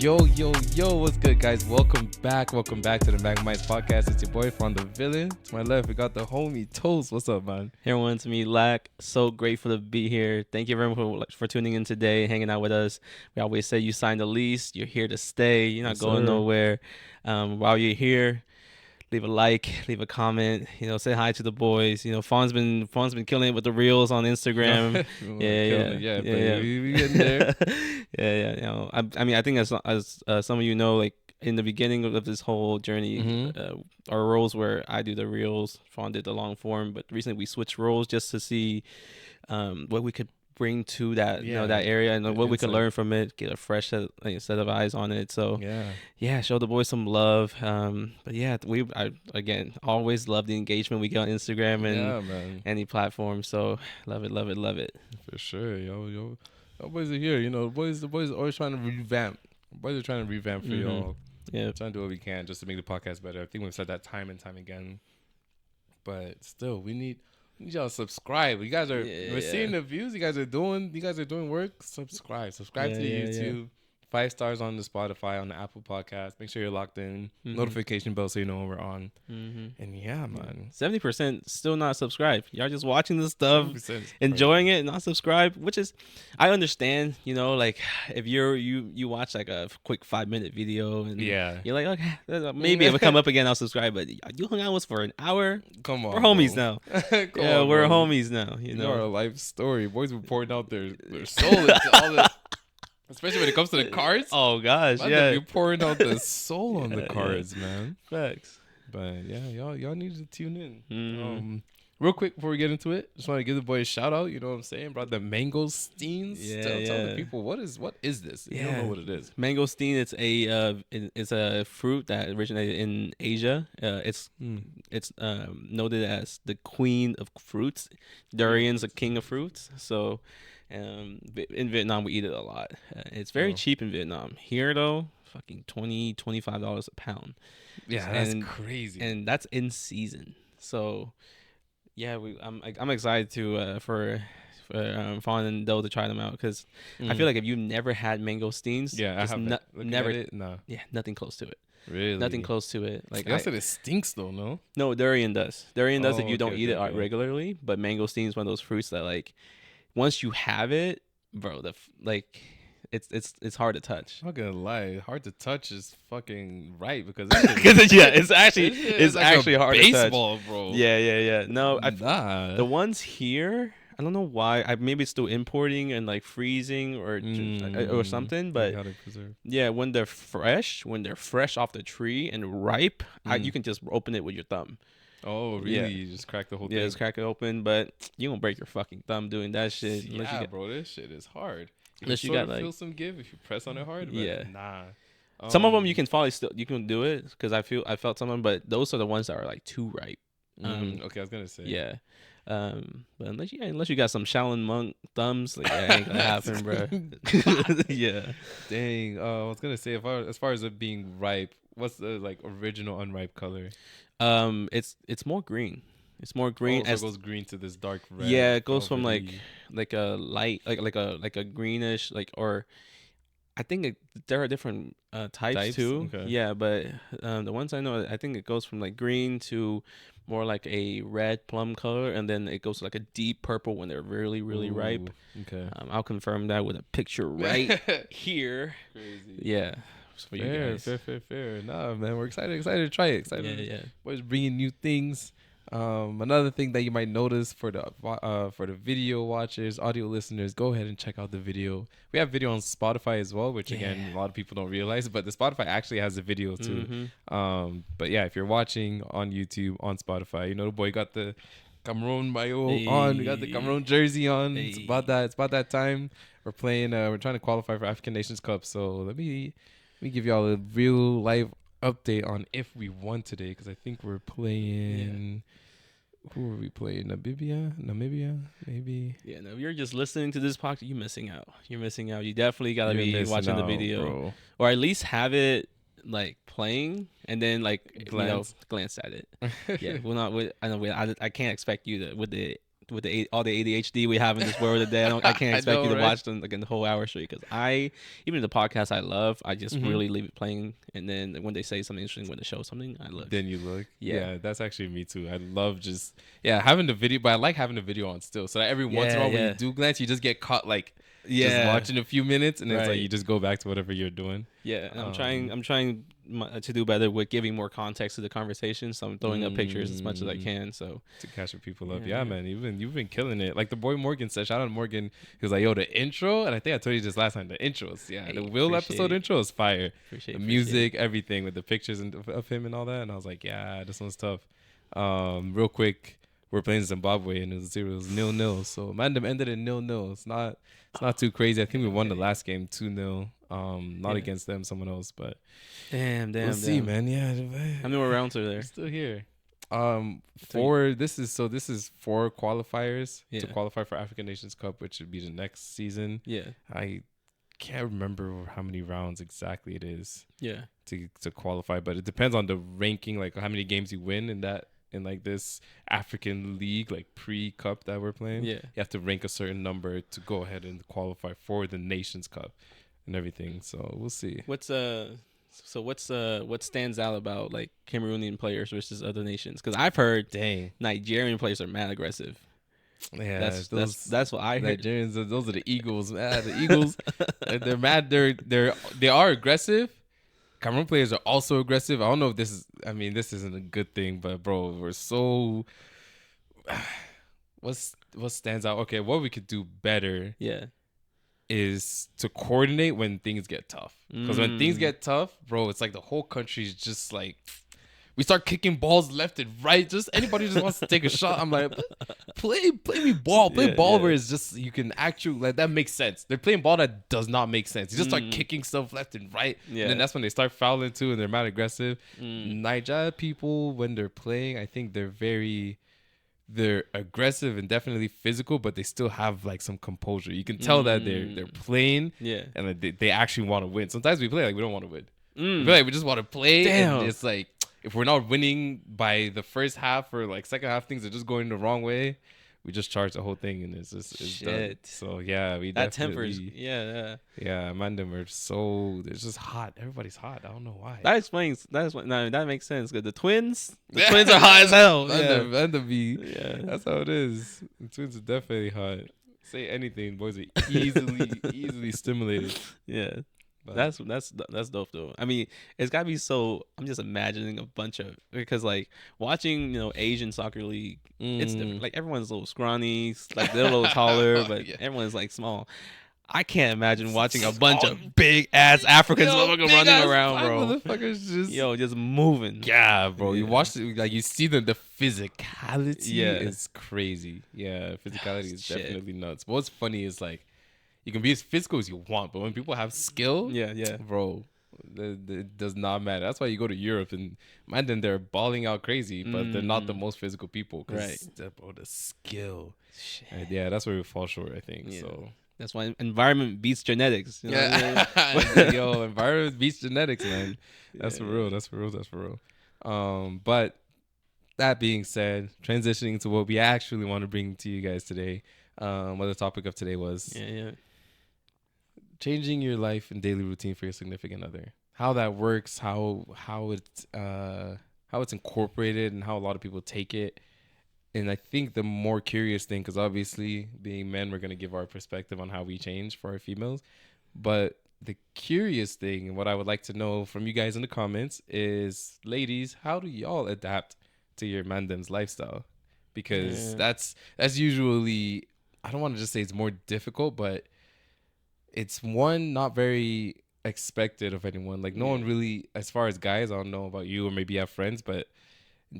Yo, what's good, guys? Welcome back to the Magmites podcast. It's your boy from the villain. To my left, we got the homie Toast. What's up, man? Hey everyone, it's me, Lack. So grateful to be here. Thank you everyone for tuning in today, hanging out with us. We always say you signed the lease, you're here to stay, you're not going nowhere. While you're here, leave a like, leave a comment, say hi to the boys. Fawn's been killing it with the reels on Instagram. We getting there. yeah. I mean, I think as some of you know, like in the beginning of this whole journey, our roles were I do the reels, Fawn did the long form, but recently we switched roles just to see what we could bring to that that area and what we could learn from it, get a fresh set of eyes on it. So show the boys some love. But yeah, I again always love the engagement we get on Instagram and any platform. So love it For sure. Yo, boys are here. The boys are always trying to revamp. Boys are trying to revamp for y'all. Yeah, trying to do what we can just to make the podcast better. I think we've said that time and time again, but still we need y'all to subscribe. You guys are we're seeing the views you guys are doing work. Subscribe to the YouTube. 5 stars on the Spotify, on the Apple podcast. Make sure you're locked in. Notification bell so you know when we're on. And yeah, man, 70% still not subscribed. Y'all just watching this stuff, enjoying it, not subscribed. Which is, I understand. Like if you watch like a quick 5-minute video and you're like, okay, maybe if it come up again, I'll subscribe. But you hung out with us for an hour. Come on, we're homies now. We're homies now. You know our life story. Boys were pouring out their soul into all this. Especially when it comes to the cards. Oh gosh, you're pouring out the soul on the cards, man. Facts. But yeah, y'all need to tune in. Real quick before we get into it, just want to give the boy a shout out. You know what I'm saying? Brought the mangosteens. Tell the people what is this? You don't know what it is. Mangosteen. It's a fruit that originated in Asia. It's noted as the queen of fruits. Durian's a king of fruits. So. In Vietnam we eat it a lot. It's very cheap in Vietnam. Here though, fucking $20-$25 a pound. Yeah, that's crazy. And that's in season. So yeah, I'm excited to for Fawn and Doe to try them out because I feel like if you've never had mangosteens, I have never nothing close to it. Really? Nothing close to it. Like I said, it stinks though. No, durian does. Durian does if you don't eat it regularly. But mangosteen is one of those fruits that like. Once you have it, bro, it's hard to touch. I'm not gonna lie, hard to touch is fucking right because it's actually hard to touch. Baseball, bro. Yeah. No, the ones here, I don't know why. Maybe it's still importing and like freezing or something. But when they're fresh off the tree and ripe, you can just open it with your thumb. Oh, really? Yeah. You just crack the whole thing? Yeah, just crack it open, but you gonna break your fucking thumb doing that shit. Bro, this shit is hard. Unless you got like feel some give if you press on it hard. But nah. Some of them you can do it because I felt some of them, but those are the ones that are like too ripe. Okay, I was gonna say. Yeah. But unless you got some Shaolin monk thumbs, like that ain't gonna happen, bro. Yeah. Dang. I was gonna say as far as it being ripe, what's the like original unripe color? It's more green. It's more green. So it goes green to this dark red. Yeah, it goes from like a light, like a greenish, or I think there are different types too. Okay. Yeah, but the ones I know, I think it goes from like green to more like a red plum color, and then it goes to like a deep purple when they're really, really ripe. Okay. I'll confirm that with a picture right here. Crazy. Yeah. For you guys. Fair. Nah, man, we're excited to try it. Yeah. Boys bringing new things. Another thing that you might notice for the video watchers, audio listeners, go ahead and check out the video. We have video on Spotify as well, which again a lot of people don't realize, but the Spotify actually has a video too. But yeah, if you're watching on YouTube, on Spotify, the boy got the Cameroon mayo on. We got the Cameroon jersey on. It's about that time. We're playing. We're trying to qualify for African Nations Cup. So let me give y'all a real live update on if we won today, because I think we're playing. Who are we playing? Namibia, maybe. Yeah, no. If you're just listening to this podcast, you're missing out. You definitely gotta be watching the video, bro. Or at least have it like playing and then like glance at it. Yeah, we're not. I can't expect you to with the with all the ADHD we have in this world today, I can't I expect know, you to right? watch them like in the whole hour straight. Because even the podcast I love, I just Hmm. really leave it playing, and then when they say something interesting, when they show something, I look. Then you look. Yeah. Yeah, that's actually me too. I love just having the video, but I like having the video on still. So that every once in a Yeah, while when you yeah, do glance, you just get caught like just yeah. watching a few minutes, and it's like Right. you just go back to whatever you're doing. Yeah, and Um, I'm trying to do better with giving more context to the conversation. So I'm throwing up pictures as much as I mm, can. So to catch what people up. Yeah, yeah, man, you've been killing it. Like the boy Morgan said, shout out to Morgan. He was like, "Yo, the intro," and I think I told you this last time. The intros, yeah, the hey, Will episode intro is fire. The appreciate music, everything with the pictures of him and all that. And I was like, yeah, this one's tough. Real quick, we're playing Zimbabwe and it was 0-0. So Mandem ended in 0-0. It's not too crazy. I think we won the last game 2-0. Not Yeah. against them, someone else, but Damn, we'll see, man. Yeah, How many more rounds are there? we're still here. This is four qualifiers Yeah. to qualify for African Nations Cup, which would be the next season. Yeah, I can't remember how many rounds exactly it is yeah, to qualify, but it depends on the ranking, like how many games you win in like this African league, like pre-cup that we're playing. yeah. You have to rank a certain number to go ahead and qualify for the Nations Cup and everything. So we'll see. What stands out about like Cameroonian players versus other nations? Because I've heard Dang. Nigerian players are mad aggressive. Yeah, That's what I heard. Nigerians. Those are the Eagles. Man, the Eagles. They're mad. They are aggressive. Cameroon players are also aggressive. I don't know if this is. I mean, this isn't a good thing, but bro, we're so. What stands out? Okay, what we could do better Yeah, is to coordinate when things get tough. Because when things get tough, bro, it's like the whole country's just like. We start kicking balls left and right. Just anybody just wants to take a shot. I'm like, play me ball. Play Yeah, ball yeah. where it's just you can actually like that makes sense. They're playing ball that does not make sense. You just start kicking stuff left and right. Yeah. And then that's when they start fouling too and they're mad aggressive. Mm. Nigeria people, when they're playing, I think they're aggressive and definitely physical, but they still have like some composure. You can tell that they're playing Yeah. and like, they actually want to win. Sometimes we play like we don't want to win. Mm. We feel like we just want to play. Damn. And it's like if we're not winning by the first half or like second half, things are just going the wrong way. We just charge the whole thing and it's done. Shit. So yeah, we That definitely tempers. Yeah. yeah, Mandem are so they're just hot. Everybody's hot. I don't know why. That explains. No, that makes sense. Cause the twins are hot as hell. Mandem be. Yeah. That's how it is. The twins are definitely hot. Say anything, boys are easily stimulated. Yeah. But That's dope though. I mean, it's gotta be so. I'm just imagining a bunch of because like watching Asian soccer league, it's different. Like everyone's a little scrawny, like they're a little taller, but Yeah. everyone's like small. I can't imagine watching a bunch of big ass Africans running around, bro. Motherfuckers just Just moving. yeah, bro. You Yeah. watch it, like you see the physicality. Yeah. Is crazy. Yeah, physicality is Shit. definitely nuts. But what's funny is like you can be as physical as you want, but when people have skill, Yeah. bro, it does not matter. That's why you go to Europe and man, then they're balling out crazy, but they're not the most physical people. Right. Bro, the skill. Shit. Yeah, that's where we fall short, I think. Yeah. So. That's why environment beats genetics. You know what I mean? Yeah. Yo, environment beats genetics, man. That's for Yeah. real. That's for real. But that being said, transitioning to what we actually want to bring to you guys today. What the topic of today was Yeah. changing your life and daily routine for your significant other. How that works, how it's incorporated, and how a lot of people take it. And I think the more curious thing, because obviously being men, we're gonna give our perspective on how we change for our females. But the curious thing, and what I would like to know from you guys in the comments is, ladies, how do y'all adapt to your mandem's lifestyle? Because Yeah. that's usually, I don't want to just say it's more difficult, but it's one not very expected of anyone. Like no one really, as far as guys, I don't know about you or maybe you have friends, but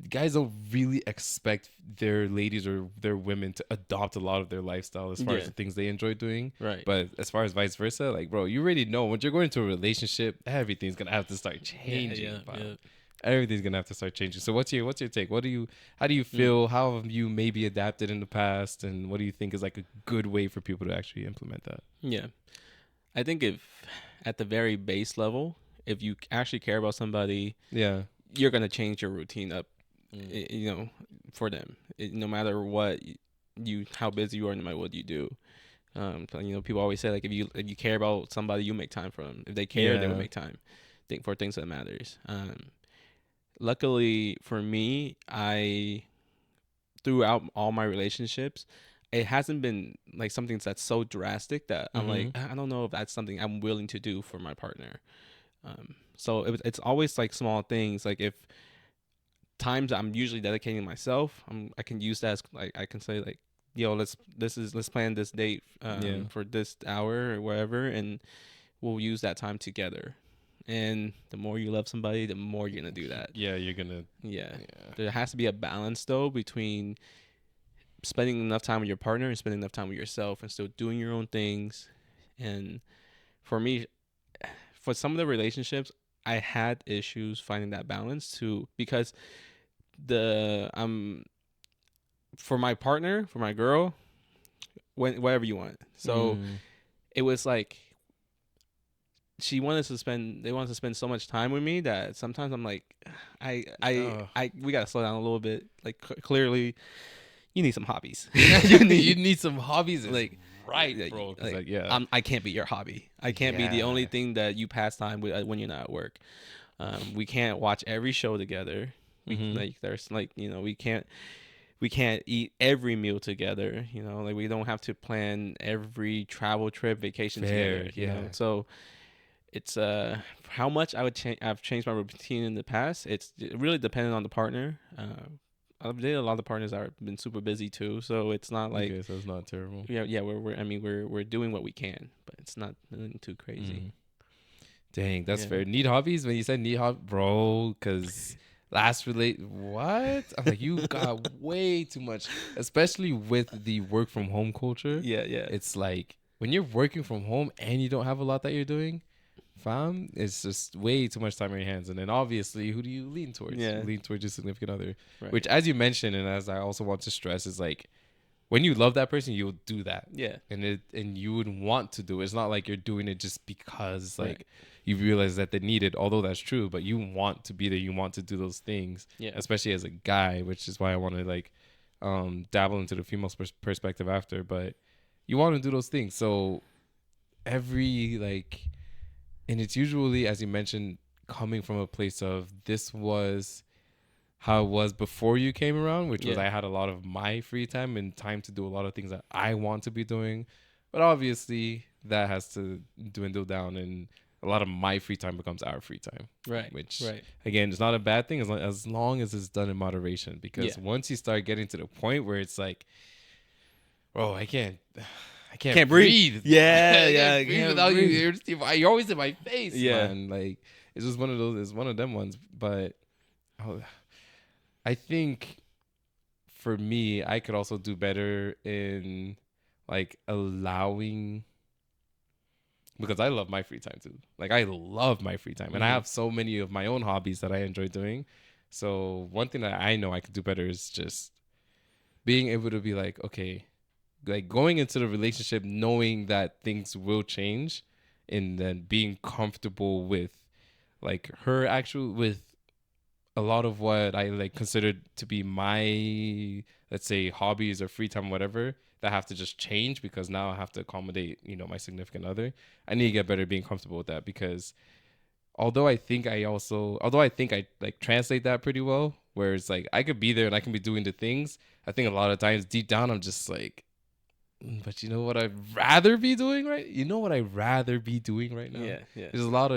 guys don't really expect their ladies or their women to adopt a lot of their lifestyle as far as Yeah. the things they enjoy doing. Right. But as far as vice versa, like bro, you already know once you're going into a relationship, everything's gonna have to start changing. Yeah. Everything's gonna have to start changing. So what's your take? How do you feel? How have you maybe adapted in the past, and what do you think is like a good way for people to actually implement that? Yeah. I think if at the very base level, if you actually care about somebody, Yeah. you're gonna change your routine up, for them. No matter what you how busy you are no matter what you do. People always say like if you care about somebody, you make time for them. If they care, they will Yeah. make time for things that matters. Luckily for me, I throughout all my relationships, it hasn't been like something that's so drastic that I'm like, Mm-hmm. I don't know if that's something I'm willing to do for my partner. So it's always like small things. Like if times I'm usually dedicating myself, I can use that as like I can say like, yo, let's plan this date Yeah. for this hour or whatever, and we'll use that time together. And the more you love somebody, the more you're gonna do that. Yeah, you're gonna. Yeah, Yeah. there has to be a balance though between spending enough time with your partner and spending enough time with yourself, and still doing your own things. And for me, for some of the relationships, I had issues finding that balance too, because the for my partner, for my girl, whatever you want. So Mm. it was like they wanted to spend so much time with me that sometimes I'm like, Oh. we gotta slow down a little bit. Like clearly, you need some hobbies. You need some hobbies, is like right, bro. Because like, yeah, I can't be your hobby. I can't be the only yeah. thing that you pass time with when you're not at work. We can't watch every show together. We Mm-hmm. like there's like we can't eat every meal together. Like we don't have to plan every travel trip vacation Fair, together. yeah. So it's how much I would change. I've changed my routine in the past. It really dependent on the partner. I've dated a lot of partners that have been super busy too, so it's not like Okay, so it's not terrible. yeah we're doing what we can, but it's not nothing too crazy. Mm. Dang, that's Yeah. fair. Need hobbies? When you said need hobby, bro, because last relate what? I'm like, you got way too much, especially with the work from home culture. Yeah. It's like when you're working from home and you don't have a lot that you're doing, fam, it's just way too much time on your hands. And then obviously, who do you lean towards? You Yeah. lean towards your significant other, Right. which, as you mentioned, and as I also want to stress, is like when you love that person, you'll do that. Yeah. And you would want to do it. It's not like you're doing it just because like Right. you realize that they need it, although that's true, but you want to be there, you want to do those things, Yeah. especially as a guy, which is why I want to like dabble into the female perspective after, but you want to do those things. So every like, and it's usually, as you mentioned, coming from a place of this was how it was before you came around, which was Yeah. I had a lot of my free time and time to do a lot of things that I want to be doing. But obviously, that has to dwindle down, and a lot of my free time becomes our free time. Right. Which, Right. again, is not a bad thing as long as it's done in moderation. Because Yeah. once you start getting to the point where it's like, oh, I can't Can't breathe. breathe. Yeah, I yeah, can't I breathe can't without breathe. you. You're always in my face, Yeah. man. Like it's just one of those. It's one of them ones. But oh, I think for me, I could also do better in like allowing because I love my free time too. Like I love my free time, and I Mhm. have so many of my own hobbies that I enjoy doing. So one thing that I know I could do better is just being able to be like, okay, like going into the relationship knowing that things will change, and then being comfortable with like her actual with a lot of what I like considered to be my, let's say, hobbies or free time, whatever, that have to just change because now I have to accommodate, my significant other. I need to get better at being comfortable with that because although I think I like translate that pretty well, where it's like I could be there and I can be doing the things. I think a lot of times deep down I'm just like, but you know what I'd rather be doing right? You know what I'd rather be doing right now? Yeah. Yeah. There's a lot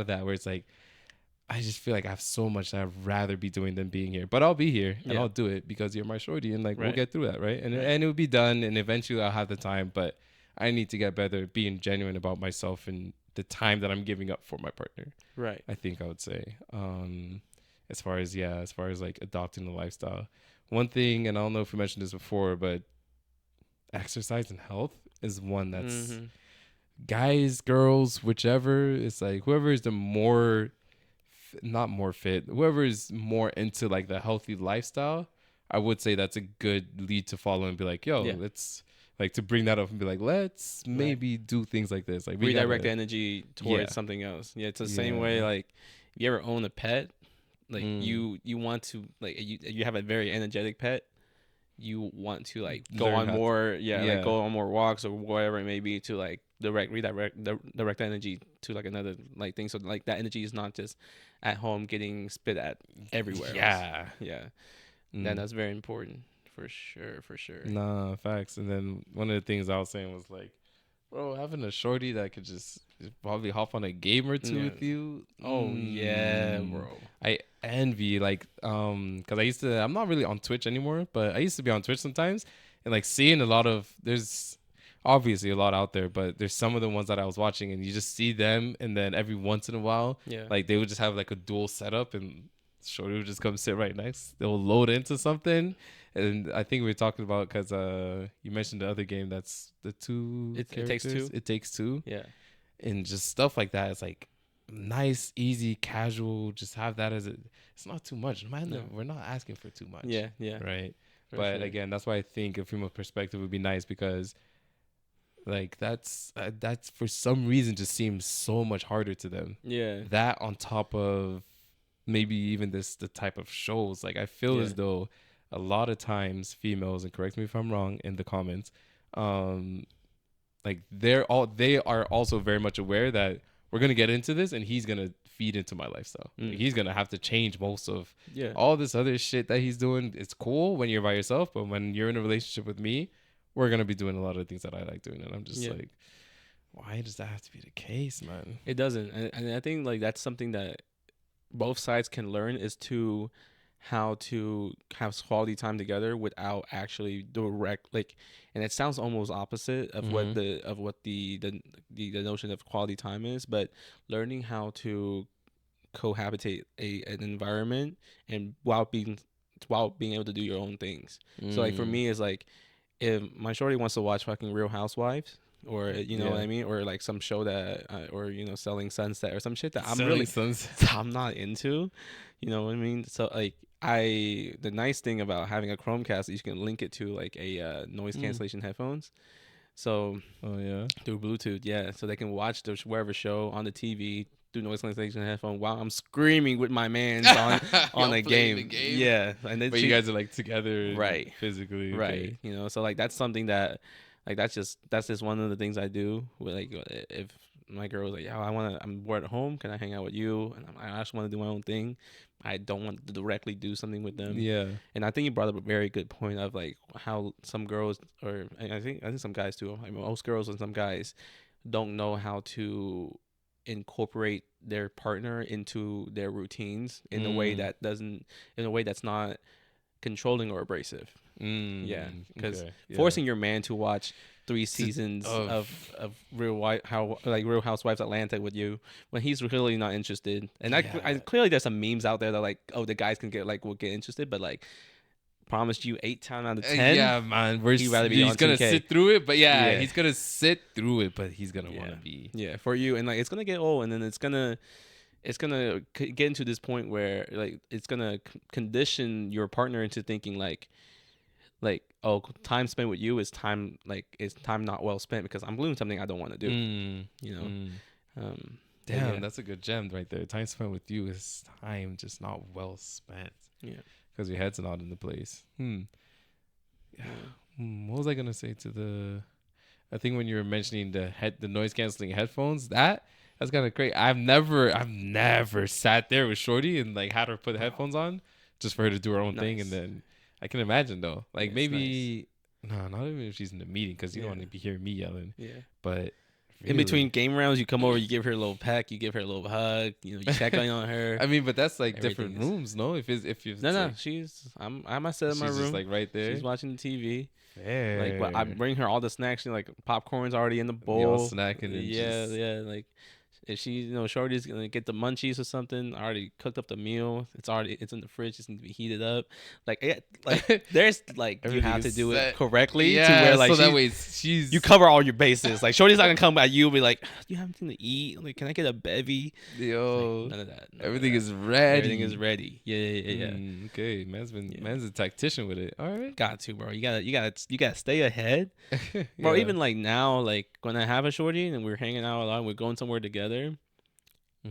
of that where it's like I just feel like I have so much that I'd rather be doing than being here. But I'll be here and Yeah. I'll do it because you're my shorty and like we'll Right. get through that, right? And Right. and it'll be done and eventually I'll have the time, but I need to get better at being genuine about myself and the time that I'm giving up for my partner. Right. I think I would say. As far as like adopting the lifestyle. One thing, and I don't know if we mentioned this before, but exercise and health is one that's Mhm. guys, girls, whichever. It's like whoever is the more not more fit, whoever is more into like the healthy lifestyle, I would say that's a good lead to follow and be like, yo, Yeah. let's like to bring that up and be like, let's Right. maybe do things like this. Like we Redirect the gotta, energy towards Yeah. something else. Yeah, it's the same Yeah. way. Like, if you ever own a pet, like Mm. you want to like you have a very energetic pet. you want to like go Learn on how to, more, like yeah. go on more walks or whatever it may be to like direct energy to like another like thing. So like that energy is not just at home getting spit at everywhere else. Yeah. Yeah, then Mm. that's very important for sure, for sure. Nah, facts. And then one of the things I was saying was like, bro, having a shorty that could just probably hop on a game or two Yeah. with you. Oh yeah, bro. I envy like because I used to. I'm not really on Twitch anymore, but I used to be on Twitch sometimes, and like seeing a lot of there's obviously a lot out there, but there's some of the ones that I was watching, and you just see them, and then every once in a while, Yeah. like they would just have like a dual setup, and shorty would just come sit right next. They'll load into something. And I think we were talking about because you mentioned the other game that's the two It takes characters. two. It takes two, Yeah. and just stuff like that. It's like nice, easy, casual. Just have that as a. It's not too much. Man, No. we're not asking for too much. Yeah. Yeah. Right. For But sure. again, that's why I think a female perspective would be nice because, like, that's for some reason just seems so much harder to them. Yeah. That on top of maybe even the type of shows. Like I feel Yeah. as though a lot of times females, and correct me if I'm wrong in the comments, like they are also very much aware that we're gonna get into this and he's gonna feed into my lifestyle. Like, he's gonna have to change most of Yeah. all this other shit that he's doing. It's cool when you're by yourself, but when you're in a relationship with me, we're gonna be doing a lot of things that I like doing. And I'm just like, why does that have to be the case, man? It doesn't, and I think like that's something that both sides can learn is to how to have quality time together without actually direct like, and it sounds almost opposite of what the notion of quality time is, but learning how to cohabitate an environment and while being able to do your own things. So like for me, it's like if my shorty wants to watch fucking Real Housewives, or you know what I mean, or like some show that or you know Selling Sunset or some shit that I'm not into, you know what I mean. So like the nice thing about having a Chromecast is you can link it to like a noise cancellation headphones. So through Bluetooth, yeah, so they can watch the wherever show on the TV through noise cancellation headphone while I'm screaming with my man's on a game. Yeah, and then but you guys are like together, right, physically, right. okay. You know, so like that's something that like that's just one of the things I do. With like if my girl was like, "Yeah, I'm bored at home. Can I hang out with you?" And I just want to do my own thing. I don't want to directly do something with them. Yeah. And I think you brought up a very good point of like how some girls, or I think some guys too. I mean, most girls and some guys don't know how to incorporate their partner into their routines in a way that that's not controlling or abrasive. Yeah, because forcing your man to watch 3 seasons of Real Housewives Atlanta with you when he's really not interested, and I clearly there's some memes out there that like, oh, the guys will get interested, but like promised you 8 times out of 10, yeah, man, he'd rather be he's on gonna 2K. sit through it, but he's gonna sit through it, but he's gonna want to be for you, and like it's gonna get old, and then it's gonna get into this point where like it's gonna condition your partner into thinking like oh, time spent with you is time not well spent because I'm doing something I don't want to do. You know, damn, that's a good gem right there. Time spent with you is time just not well spent. Yeah, because your head's not in the place. What was I gonna say to the? I think when you were mentioning the noise canceling headphones, that's kind of great. I've never sat there with Shorty and like had her put the headphones on just for her to do her own thing, and then I can imagine though, like maybe no, not even if she's in the meeting because you don't want to be hearing me yelling. Yeah, but. Really? In between game rounds, you come over, you give her a little peck, you give her a little hug, you know, you check on her. I mean, but that's like different rooms, no? If you no, like, I might sit in my room, just like right there. She's watching the TV. Fair. Like I bring her all the snacks. She like popcorn's already in the bowl. Y'all snacking. And yeah. Like if she, you know, Shorty's gonna get the munchies or something, I already cooked up the meal. It's in the fridge. Just need to be heated up. Like there's like you have to do it correctly to where like so that way she's you cover all your bases. Like Shorty's not gonna come at you and be like, do you have anything to eat? Like, can I get a bevy? Yo, like, none of that. Everything is ready. Everything is ready. Yeah. Okay, man's a tactician with it. All right, got to, bro. You gotta stay ahead, bro. Even like now, like when I have a Shorty and we're hanging out a lot, and we're going somewhere together.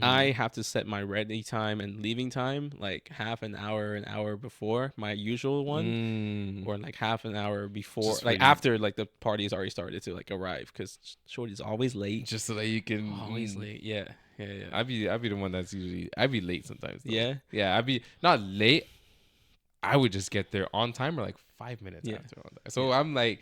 I have to set my ready time and leaving time like half an hour before my usual one, Mm. or like half an hour before, Just for like you, after like the party has already started to like arrive, because Shorty's always late. just so that you can. Always late. Yeah. Yeah. Yeah. I'd be the one that's usually I'd be late sometimes though. Yeah. Yeah, I'd be not late. I would just get there on time or like 5 minutes Yeah. after on that. Yeah. So I'm like,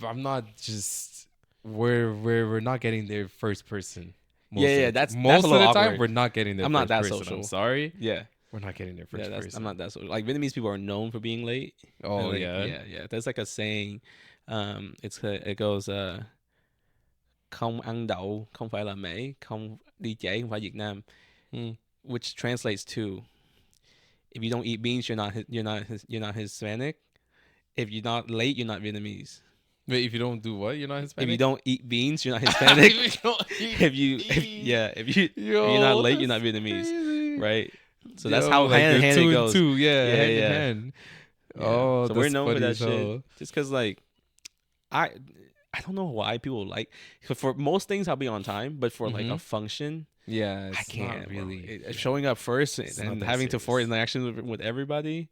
I'm not just we're not getting there first person. Yeah. Most of Yeah. the, That's most a of little the time awkward. we're not getting there I'm not first that person. I'm social. sorry, Yeah. we're not getting there Yeah. first I'm person. not that social. Like Vietnamese people are known for being late. Oh And like, yeah. yeah. Yeah. There's like a saying. It goes. Không ăn đậu không phải là Mỹ, không đi trễ không phải Việt Nam, Hmm. which translates to, if you don't eat beans, you're not Hispanic. If you're not late, you're not Vietnamese. Wait, if you don't do what, you're not If you Hispanic. don't eat beans, you're not Hispanic. If you don't eat If you're not yo, late, you're that's not Vietnamese, crazy. right? So that's Yo, how like hand in they're hand it two and goes. two, yeah, Yeah, hand in yeah, hand. yeah. Oh, So we're that's known for funny that as shit, hell. just because like I I don't know why people like, for most things I'll be on time, but for like a function, Yeah, I it's can't, not bro. really Showing up first It's not and that having to force serious. interaction with everybody,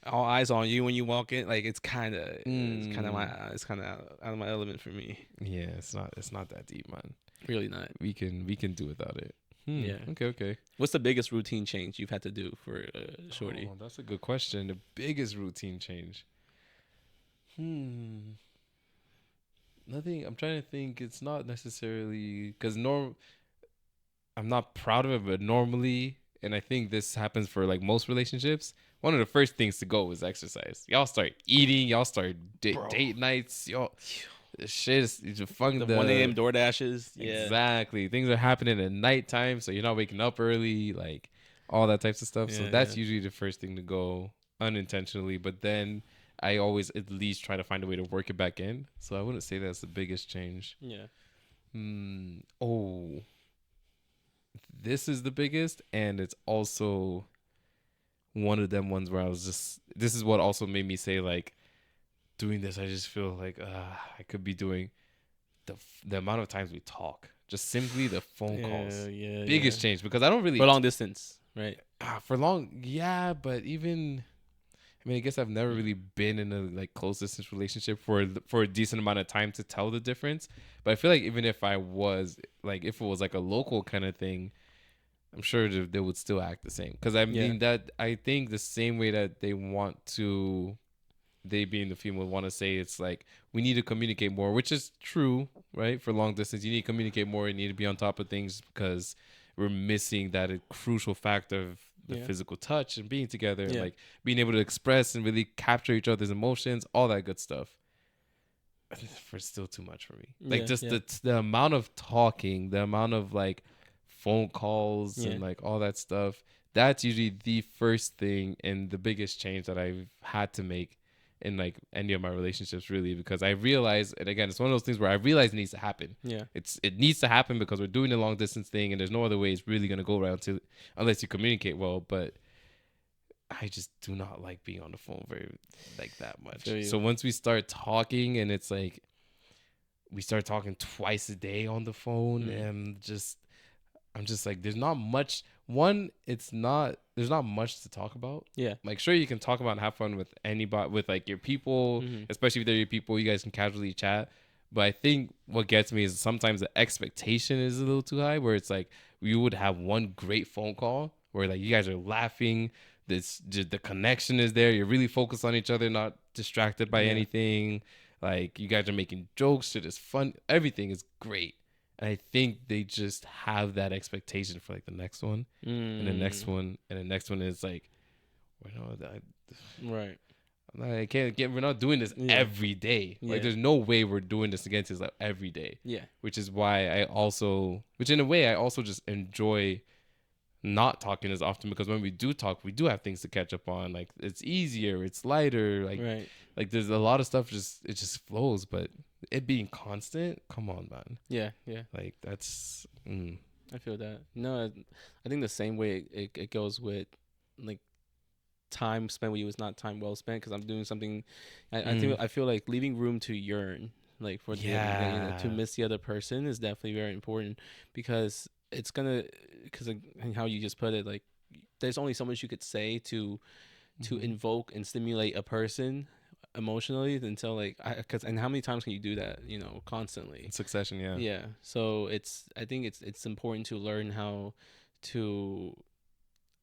all eyes on you when you walk in, like Mm. it's kind of out of my element for me. Yeah, it's not that deep, man. Really not. We can do without it. Yeah. Okay. What's the biggest routine change you've had to do for Shorty? Oh, that's a good question. The biggest routine change. Hmm. Nothing. I'm trying to think. It's not necessarily because I'm not proud of it, but normally, and I think this happens for like most relationships. One of the first things to go is exercise. Y'all start eating. Y'all start Bro. date nights. Y'all, the shit is it's fun. The 1 a.m. door dashes. Yeah. Exactly. Things are happening at nighttime, so you're not waking up early, like all that types of stuff. So Yeah, that's yeah. usually the first thing to go unintentionally. But then I always at least try to find a way to work it back in. So I wouldn't say that's the biggest change. Yeah. Oh, this is the biggest, and it's also one of them ones where I was just. This is what also made me say like, doing this. I just feel like I could be doing the amount of times we talk, just simply the phone calls. Yeah. Biggest change because I don't really For long distance, right? for long. Yeah, but even I mean, I guess I've never really been in a like close distance relationship for a decent amount of time to tell the difference. But I feel like even if I was like if it was like a local kind of thing, I'm sure they would still act the same. Because I Yeah. mean that I think the same way that they being the female want to say it's like we need to communicate more, which is true, right? For long distance, you need to communicate more. You need to be on top of things because we're missing that crucial factor of the Yeah. physical touch and being together and Yeah. like being able to express and really capture each other's emotions, all that good stuff. For still too much for me. Like Yeah, just yeah. the amount of talking, the amount of like phone calls Yeah. and like all that stuff. That's usually the first thing and the biggest change that I've had to make in like any of my relationships really because I realize and again it's one of those things where I realize it needs to happen. Yeah. It needs to happen because we're doing the long distance thing and there's no other way it's really gonna go around to unless you communicate well. But I just do not like being on the phone very like that much. Feel you. So once we start talking and it's like we start talking twice a day on the phone and I'm just like there's not much there's not much to talk about. Yeah. Like sure you can talk about and have fun with anybody with like your people, especially if they're your people, you guys can casually chat. But I think what gets me is sometimes the expectation is a little too high where it's like we would have one great phone call where like you guys are laughing, this just the connection is there, you're really focused on each other, not distracted by Yeah. anything. Like you guys are making jokes, shit is fun, everything is great. And I think they just have that expectation for like the next one and the next one and the next one is like, Right. I can't get. We're not doing this every day. Yeah. Like, there's no way we're doing this against this like every day. Yeah. Which is why which in a way, I also just enjoy not talking as often because when we do talk, we do have things to catch up on. Like, it's easier, it's lighter. Like, Right. like there's a lot of stuff. It just flows. But it being constant, come on, man. Yeah. Yeah. Like that's. I feel that. No, I think the same way it goes with like time spent with you is not time well spent because I'm doing something. I feel like leaving room to yearn, like for to miss the other person is definitely very important because it's gonna, because how you just put it, like there's only so much you could say to Mm-hmm. invoke and stimulate a person emotionally until like because and how many times can you do that, In constantly. succession, yeah. Yeah, so I think it's important to learn how to,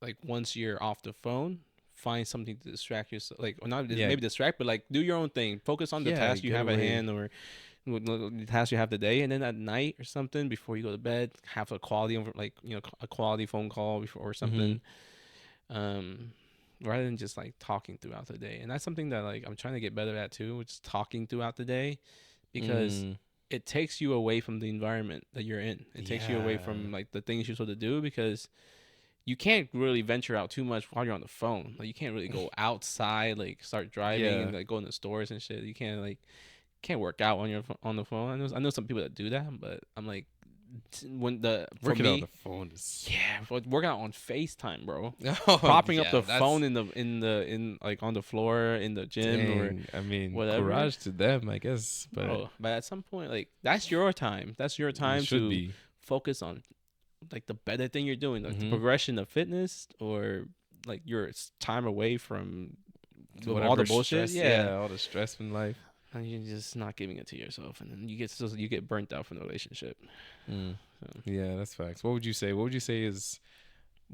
like, once you're off the phone, find something to distract yourself, like, or not Yeah, maybe distract, but like do your own thing, focus on the yeah, task you get have at away. hand, or the task you have today, and then at night or something before you go to bed, have a quality over, like, a quality phone call before or Mm-hmm. something, um rather than just like talking throughout the day. And that's something that, like, I'm trying to get better at too, which is talking throughout the day, because Mm. it takes you away from the environment that you're in. It takes you away Yeah. from like the things you're supposed to do, because you can't really venture out too much while you're on the phone. Like, you can't really go outside, like start driving Yeah. and like go in the stores and shit. You can't work out on your on the phone. I know some people that do that, but I'm like, when the for Working on the me, phone is. yeah, but working out on FaceTime, bro. Oh Propping up yeah, the that's phone in like on the floor in the gym or dang. I mean, whatever, courage to them, I guess, but bro. But at some point, like, that's your time. That's your it time should to be. focus on like the better thing you're doing, like the Mm-hmm. progression of fitness, or like your time away from all the Whatever bullshit. stress, Yeah, yeah, all the stress in life. and you're just not giving it to yourself, and then you get burnt out from the relationship. Mm. So, Yeah, that's facts. What would you say? What would you say is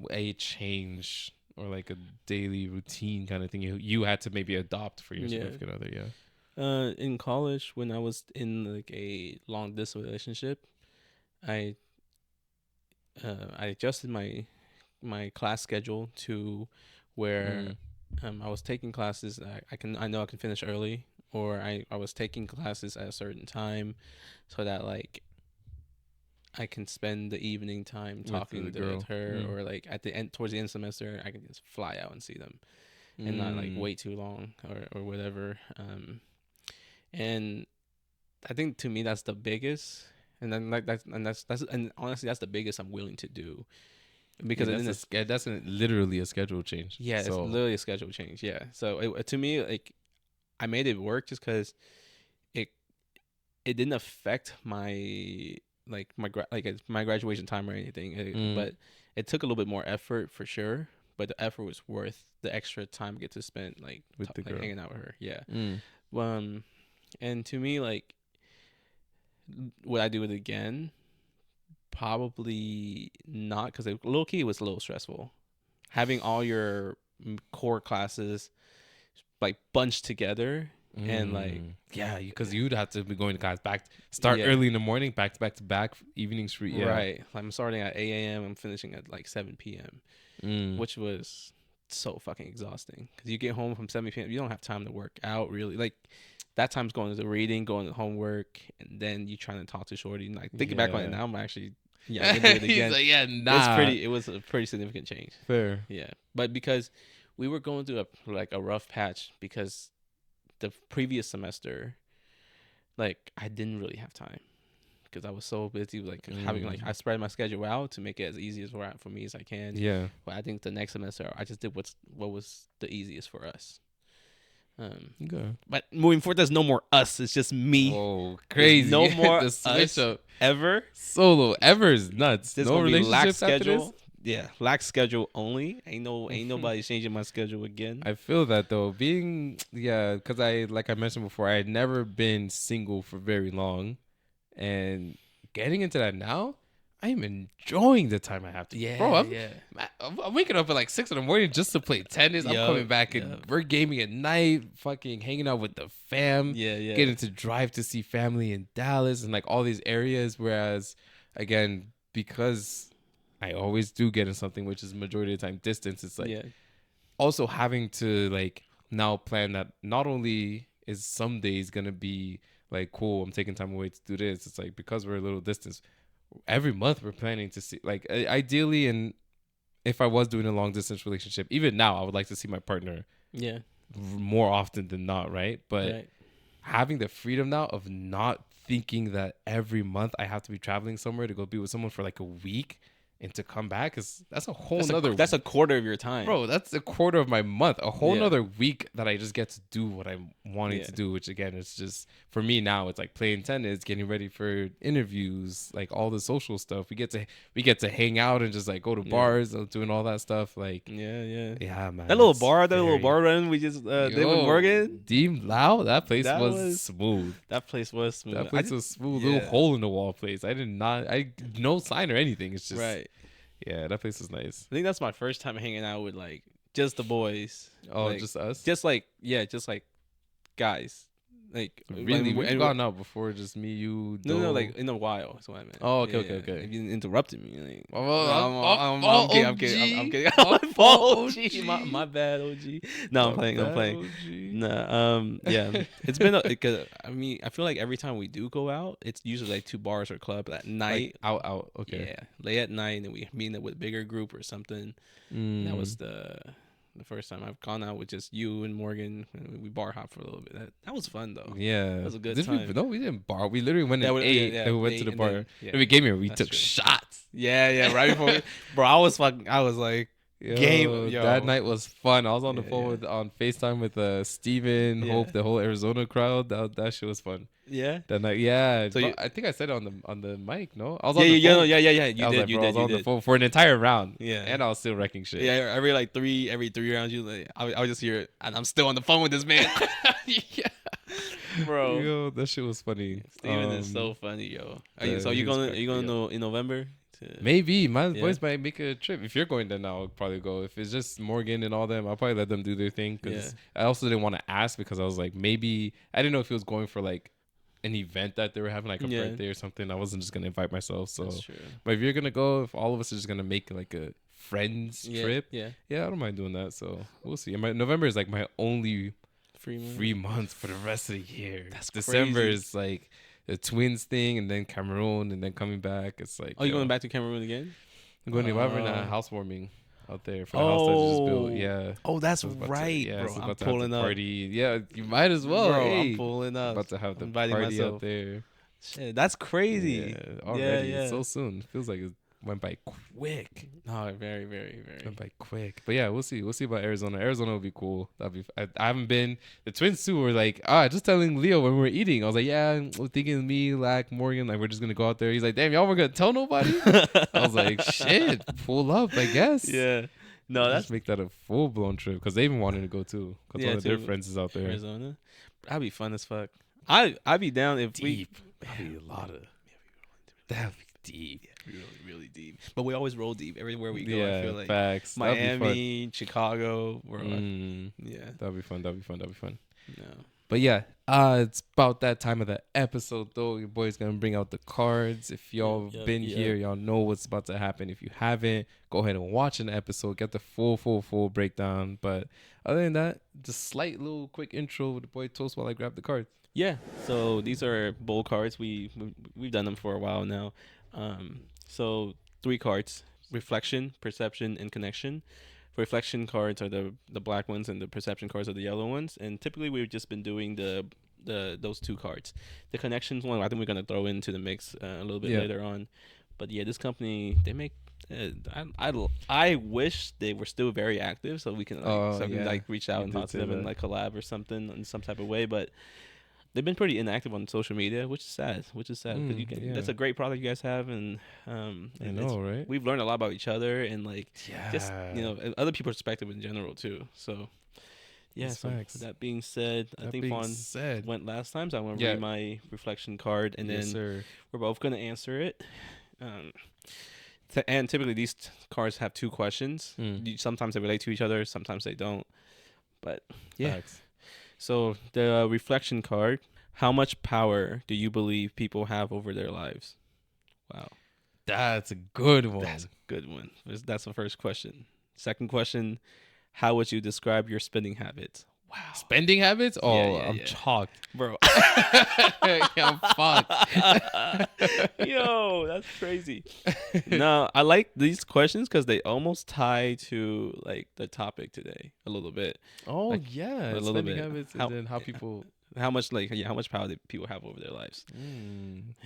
a change or like a daily routine kind of thing you had to maybe adopt for your yeah. significant other? Yeah. In college, when I was in like a long distance relationship, I I adjusted my class schedule to where, Mm. I was taking classes that I know I can finish early, or I was taking classes at a certain time, so that like I can spend the evening time With the talking to girl. her, Mm. or like at the end, towards the end of the semester, I can just fly out and see them, and not like Mm. wait too long, or whatever. And I think to me that's the biggest, and then like that's and honestly that's the biggest I'm willing to do, I mean, because in this, literally a schedule change. yeah, it's So literally a schedule change. Yeah, so to me, like, I made it work just because it it didn't affect my, like, my graduation time or anything, mm, but it took a little bit more effort for sure. But the effort was worth the extra time I get to spend, like, with the like girl. hanging out with her. Yeah. Mm. Um, and to me, like, would I do it again? Probably not, because low key it was a little stressful having all your core classes like bunched together, and like, Mm. Yeah, because you'd have to be going to class start yeah, early in the morning, back to back, evening street. Yeah. right. I'm starting at 8 a.m. I'm finishing at like 7 p.m., Mm. which was so fucking exhausting, because you get home from 7 p.m. You don't have time to work out really. Like, that time's going to the reading, going to homework, and then you trying to talk to Shorty. And, like, thinking back on it Yeah. now, I'm actually, yeah, I'm gonna do it He's again. like, yeah, nah. It was a pretty significant change. Fair. Yeah, but because we were going through a rough patch, because the previous semester, like, I didn't really have time, because I was so busy, like, having, like, I Mm. spread my schedule out to make it as easy as for me as I can. Yeah. But I think the next semester I just did what was the easiest for us. Good. But moving forward, there's no more us. It's just me. Whoa, There's crazy. no more The switch us up. ever. Solo ever is nuts. There's No gonna be lax relationships after this? schedule. Yeah, lax schedule only. Ain't nobody changing my schedule again. I feel that though. Yeah, because like I mentioned before, I had never been single for very long. And getting into that now, I am enjoying the time I have to. Bro, Yeah, yeah. I'm waking up at like 6 in the morning just to play tennis. I'm coming Yup, back and yup. we're gaming at night, fucking hanging out with the fam, Yeah, yeah. getting to drive to see family in Dallas and like all these areas. Whereas, again, because I always do get in something, which is majority of the time distance, it's like Yeah. also having to like now plan that not only is some days gonna be like cool, I'm taking time away to do this. It's like because we're a little distance, every month we're planning to see like ideally, and if I was doing a long distance relationship, even now I would like to see my partner Yeah. more often than not, right? But Right. having the freedom now of not thinking that every month I have to be traveling somewhere to go be with someone for like a week and to come back is that's a whole nother That's a quarter of your time, bro. That's a quarter of my month, a whole Yeah. nother week that I just get to do what I'm wanting Yeah. to do. Which again, it's just for me now. It's like playing tennis, getting ready for interviews, like all the social stuff. We get to hang out and just like go to Yeah. bars, doing all that stuff. Like Yeah. yeah, man. That little it's bar, very- run we just did with Yo, Morgan. Deem Lao, that place That was was- smooth. That place was smooth. That place was smooth. yeah. Little hole in the wall place. I no sign or anything. It's just Right. yeah, that place was nice. I think that's my first time hanging out with like just the boys. Oh, Like, just us. just like guys. Like Really, we've and- gone out before. Just me, you. No, Dole. like in a while. That's what I meant. Oh, okay. You interrupted me. Like, Oh, I'm kidding. I'm kidding. Oh, My fault, OG. OG. My bad, OG. No, I'm playing. I'm playing. OG. Nah, yeah. It's been. Cause, I mean, I feel like every time we do go out, it's usually like 2 bars or club at night. Like, out. Okay. Yeah, late at night, and then we meet up with a bigger group or something. That was the first time I've gone out with just you and Morgan. And we bar hop for a little bit. That was fun though. Yeah, That was a good Did time. No, we didn't bar. We literally went and we- ate, yeah, and we went ate to the and bar. then- yeah. Then we came here. We That's took true. shots. Yeah, right before, bro. I was like, Game, yo. That night was fun. I was on the Yeah, phone yeah. with on FaceTime with Steven, Yeah. Hope, the whole Arizona crowd. That shit was fun. yeah, That night, yeah. So I think I said it on the mic. No, I was yeah, on the yeah, phone. yeah. You I was did, like, you bro, I did, was on you the did. phone for an entire round. Yeah. and I was still wrecking shit. Yeah, every 3 rounds, you like, I would just hear it, and I'm still on the phone with this man, yeah, bro. Yo, that shit was funny. Steven is so funny, yo. yeah, he was Are you cracking gonna in November? Maybe my Yeah. boys might make a trip. If you're going, then I'll probably go. If it's just Morgan and all them, I'll probably let them do their thing. Because I also didn't want to ask because I was like, maybe I didn't know if he was going for like an event that they were having, like a Yeah. birthday or something. I wasn't just gonna invite myself. So, That's true. but if you're gonna go, if all of us are just gonna make like a friends Yeah, trip, yeah, yeah, I don't mind doing that. So we'll see. And November is like my only free free month for the rest of the year. That's December crazy. is like the twins thing, and then Cameroon, and then coming back. It's like, Oh, you yo, going back to Cameroon again? I'm going to we're having a Oh. housewarming out there for the house that I just built. Oh. Yeah. Oh, that's So it's about to- right, yeah, bro. so I'm about to have the pulling up. party. Yeah, you might as well. Bro, hey. I'm pulling up. About to have the inviting party myself. out there. Shit, that's crazy. Yeah, already. Yeah. It's so soon. Feels like it went by quick. No, very, very, very. Went by quick. But yeah, we'll see. We'll see about Arizona. Arizona will be cool. That'll be. I haven't been. The twins too were like, just telling Leo when we were eating. I was like, yeah, we're thinking me, Lack, Morgan, like we're just gonna go out there. He's like, damn, y'all weren't gonna tell nobody. I was like, shit, pull up, I guess. Yeah. No, Let's that's make that a full blown trip because they've been wanting to go too. Because one of their too. friends is out there. Arizona. That'd be fun as fuck. I'd be down if Deep. That'd be a lot of. That'd be deep. really, really deep. But we always roll deep everywhere we go. Yeah, I feel like facts. That'd be fun. Miami, Chicago. We're like, Mm, yeah. that'd be fun. That'd be fun. That'd be fun. No. But yeah, it's about that time of the episode though. Your boy's gonna bring out the cards. If y'all Yep, been yep. here, y'all know what's about to happen. If you haven't, go ahead and watch an episode, get the full breakdown. But other than that, just slight little quick intro with the boy Toast while I grab the cards. Yeah. So these are bowl cards. We've done them for a while now. So 3 cards: reflection, perception, and connection. Reflection cards are the black ones, and the perception cards are the yellow ones. And typically we've just been doing those 2 cards. The connections one, I think we're gonna throw into the mix a little bit Yeah. later on. But yeah, this company, they make. I wish they were still very active so we can like reach out You and did talk to say them and that. like collab or something in some type of way. But they've been pretty inactive on social media, which is sad. Because yeah. that's a great product you guys have, and I and know, right? we've learned a lot about each other and like Yeah. just other people's perspective in general too. So yeah. That's So facts. that being said, I That think being Fawn said, went last time, so I'm gonna Yeah. read my reflection card, and yes, then sir. we're both gonna answer it. And typically these cards have 2 questions. Sometimes they relate to each other, sometimes they don't. But yeah. Facts. So the reflection card: how much power do you believe people have over their lives? Wow, That's a good one. that's a good one. That's the first question. Second question: how would you describe your spending habits? Wow, Spending habits? Oh, yeah, I'm yeah. chalked. bro. I'm fucked. Yo, that's crazy. No, I like these questions because they almost tie to like the topic today a little bit. Oh Like, yeah, a little spending bit. habits, How- and then how people. How much power do people have over their lives?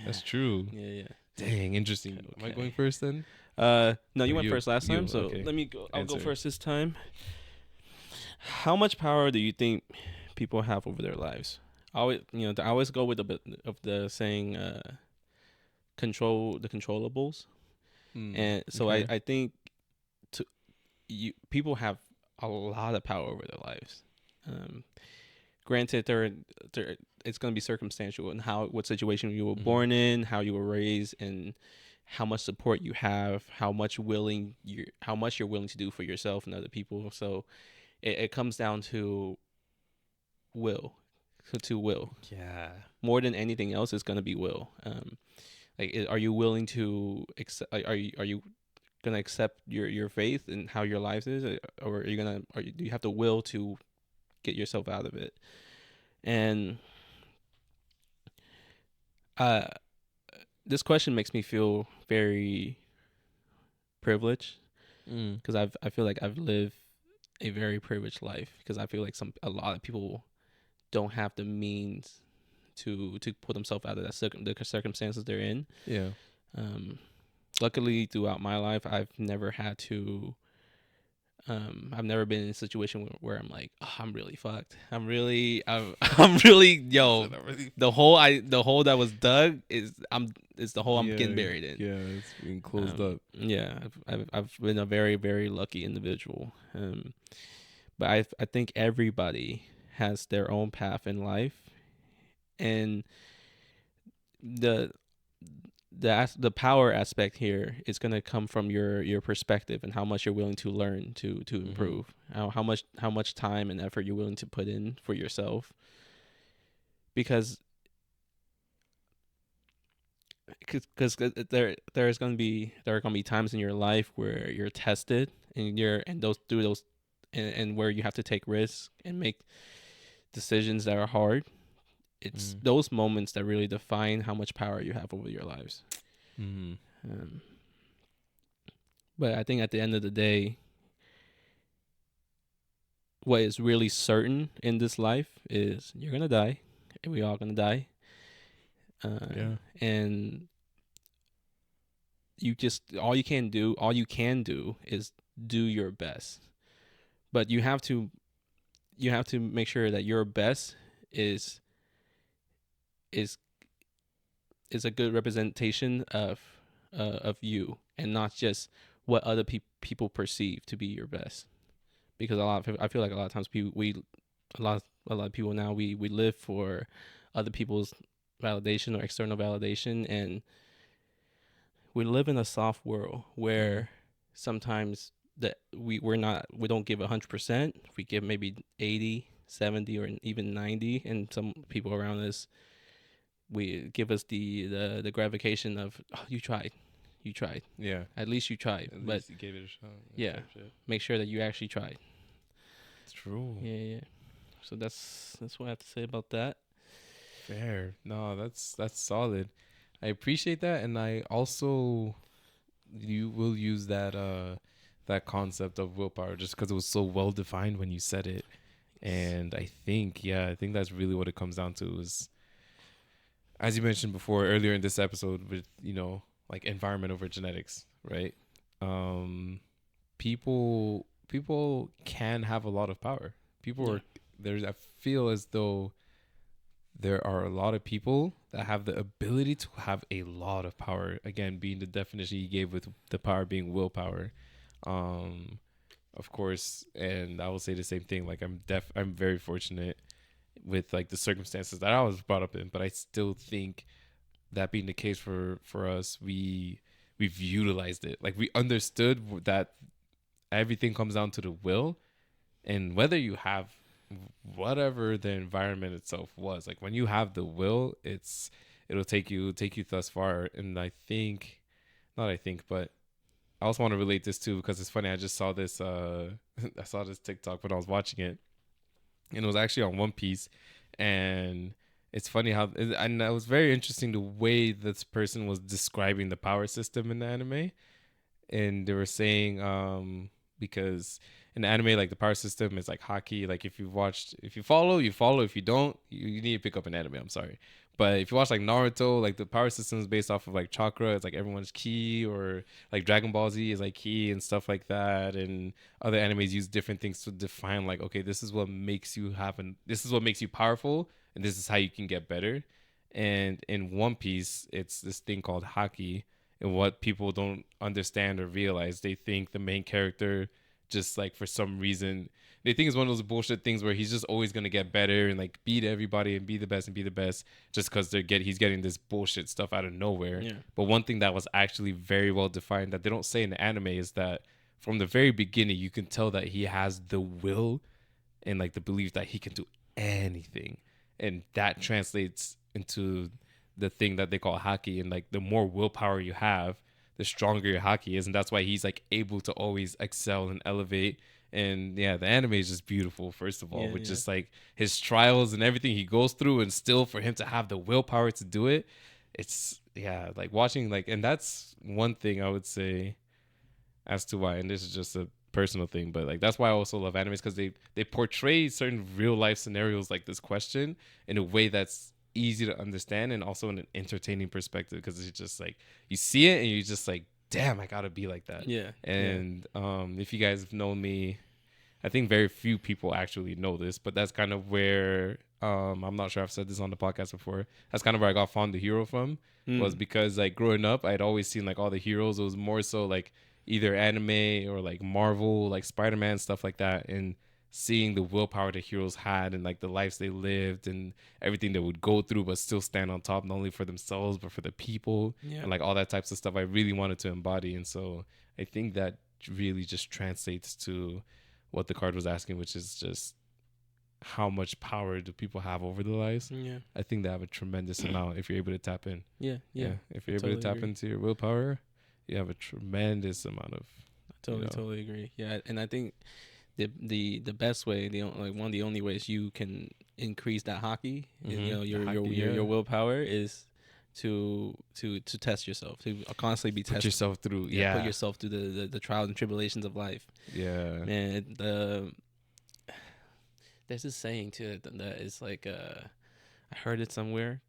That's true. Yeah. Dang, interesting. Am I Okay. going first then? No, Or you went first last time, you, so okay. let me go. I'll go Answer. first this time. How much power do you think people have over their lives? I always, I always go with a bit of the saying, control the controllables, and so I, Okay. I think to people have a lot of power over their lives. Um, Granted, there it's going to be circumstantial and how what situation you were Mm-hmm. born in, how you were raised, and how much support you have, how much you're willing to do for yourself and other people. So it comes down to will, to will Yeah. more than anything else. It's going to be will. Are you willing to accept? Are you gonna accept your faith and how your life is, or are you gonna? Do you have the will to get yourself out of it? And uh, this question makes me feel very privileged Mm. because I feel like I've lived a very privileged life because I feel like a lot of people don't have the means to pull themselves out of the circumstances they're in. Yeah. Um, Luckily, throughout my life, I've never been in a situation where I'm like, oh, I'm really fucked. I'm really, You yo, said that really. the hole that was dug is the hole I'm getting Yeah. buried in. Yeah. It's being closed up. Yeah, I've been a very, very lucky individual. But I think everybody has their own path in life, and the the power aspect here is going to come from your perspective and how much you're willing to learn to Mm-hmm. improve, how much time and effort you're willing to put in for yourself, because there are going to be times in your life where you're tested and those through those and where you have to take risks and make decisions that are hard. It's Mm-hmm. those moments that really define how much power you have over your lives. Mm-hmm. um, but I think at the end of the day, what is really certain in this life is you're gonna die, and we all gonna die. Yeah. And all you can do is do your best. But you have to make sure that your best is is is a good representation of you, and not just what other people perceive to be your best. Because I feel like a lot of times a lot of people now we live for other people's validation or external validation, and we live in a soft world Mm-hmm. where sometimes that we don't give 100%. We give maybe 80, 70, or even 90, and some people around us we give us the gratification of, oh, you tried, Yeah. at least you tried. At But least you gave it a shot. That yeah, type shit. make sure that you actually tried. It's true. Yeah, yeah. So that's what I have to say about that. Fair. No, that's solid. I appreciate that, and I also you will use that concept of willpower just because it was so well defined when you said it, and I think that's really what it comes down to is, as you mentioned before earlier in this episode, with like environment over genetics, right? Um, people can have a lot of power. People Yeah. are there's I feel as though there are a lot of people that have the ability to have a lot of power. Again, being the definition you gave with the power being willpower. Um, of course, and I will say the same thing. Like I'm very fortunate with like the circumstances that I was brought up in, but I still think that being the case for us, we've utilized it. Like we understood that everything comes down to the will, and whether you have whatever the environment itself was, like when you have the will, it'll take you thus far. And I think, not I think, but I also want to relate this too because it's funny. I just saw this I saw this TikTok when I was watching it, and it was actually on One Piece. And it's funny and it was very interesting the way this person was describing the power system in the anime. And they were saying because in anime, like the power system is like hockey. Like if you've watched, if you follow, you follow. If you don't, you need to pick up an anime. I'm sorry. But if you watch like Naruto, like the power system is based off of like chakra. It's like everyone's ki, or like Dragon Ball Z is like ki and stuff like that. And other animes use different things to define like, okay, this is what makes you have an, this is what makes you powerful, and this is how you can get better. And in One Piece, it's this thing called haki. And what people don't understand or realize, they think the main character just like for some reason they think it's one of those bullshit things where he's just always gonna get better and like beat everybody and be the best and be the best just because he's getting this bullshit stuff out of nowhere. Yeah. But one thing that was actually very well defined that they don't say in the anime is that from the very beginning you can tell that he has the will and like the belief that he can do anything, and that translates into the thing that they call haki. And like the more willpower you have, the stronger your haki is, and that's why he's like able to always excel and elevate. And yeah, the anime is just beautiful, first of all, with just like his trials and everything he goes through, and still for him to have the willpower to do it, it's yeah, like watching like, and that's one thing I would say as to why, and this is just a personal thing, but like that's why I also love animes, because they portray certain real life scenarios like this question in a way that's easy to understand and also in an entertaining perspective, because it's just like you see it and you're just like, damn, I gotta be like that. Yeah. And if you guys have known me, I think very few people actually know this, but that's kind of where I'm not sure I've said this on the podcast before. That's kind of where I got fond of hero from, was because like growing up, I'd always seen like all the heroes. It was more so like either anime or like Marvel, like Spider-Man, stuff like that, and seeing the willpower the heroes had and like the lives they lived and everything they would go through, but still stand on top, not only for themselves but for the people, and like all that types of stuff I really wanted to embody. And so I think that really just translates to what the card was asking, which is just how much power do people have over their lives. Yeah. I think they have a tremendous amount if you're able to tap in. Yeah. If you're able to tap into your willpower, you have a tremendous amount of. Totally agree. Yeah, and I think the best way, like one of the only ways you can increase that hockey, your willpower, is to test yourself, to constantly be tested. Put yourself through, put yourself through the trials and tribulations of life. Yeah, man. There's this saying too that is like I heard it somewhere.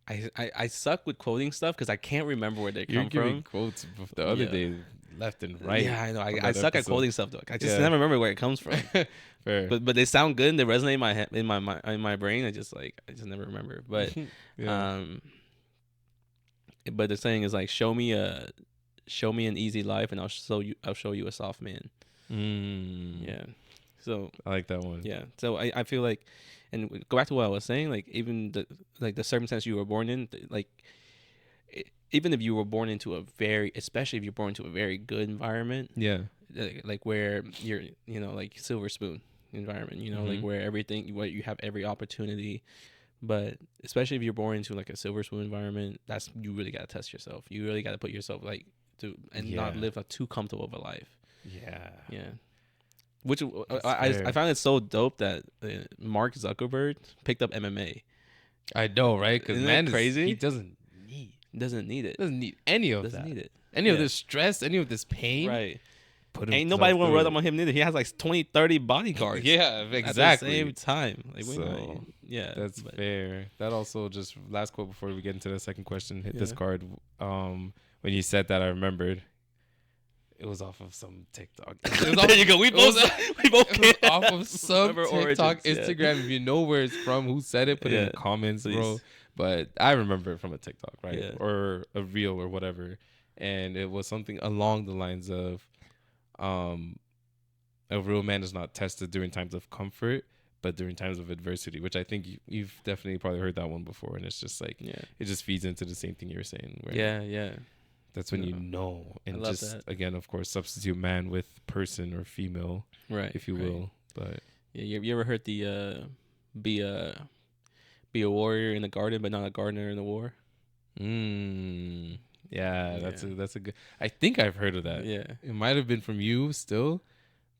I suck with quoting stuff because I can't remember where they come from. Quotes the other day, left and right. Yeah, I know. I suck at quoting stuff though. I just Yeah. never remember where it comes from. Fair. But they sound good and they resonate in my brain. I just never remember. But but the saying is like, show me an easy life and I'll show you a soft man. Yeah. So I like that one. Yeah. So I feel like, and go back to what I was saying, like even the circumstance you were born in, like even if you were born into especially if you're born into a very good environment, like where you're, like silver spoon environment, like where where you have every opportunity. But especially if you're born into like a silver spoon environment, you really got to test yourself. You really got to put yourself not live a too comfortable of a life. Yeah. Which I found it so dope that Mark Zuckerberg picked up MMA. I know, right? Because man, crazy. He doesn't need it. Doesn't need any of that. Need it. Any of this stress, any of this pain. Right. Ain't nobody want to run up on him neither. He has like 20, 30 bodyguards. Yeah, exactly. At the same time. Like, that's fair. That also, just last quote before we get into the second question, hit this card. When you said that, I remembered. It was off of some TikTok. There you go. We both off of some TikTok, Instagram. If you know where it's from, who said it, put it in the comments, please, bro. But I remember it from a TikTok, right? Yeah. Or a reel or whatever. And it was something along the lines of, a real man is not tested during times of comfort, but during times of adversity, which I think you've definitely probably heard that one before. And it's just like, it just feeds into the same thing you were saying. Right? Yeah. That's when and just again, of course, substitute man with person or female, right? If you will. But you ever heard the be a warrior in the garden, but not a gardener in the war? Yeah, that's a good. I think I've heard of that. Yeah, it might have been from you still,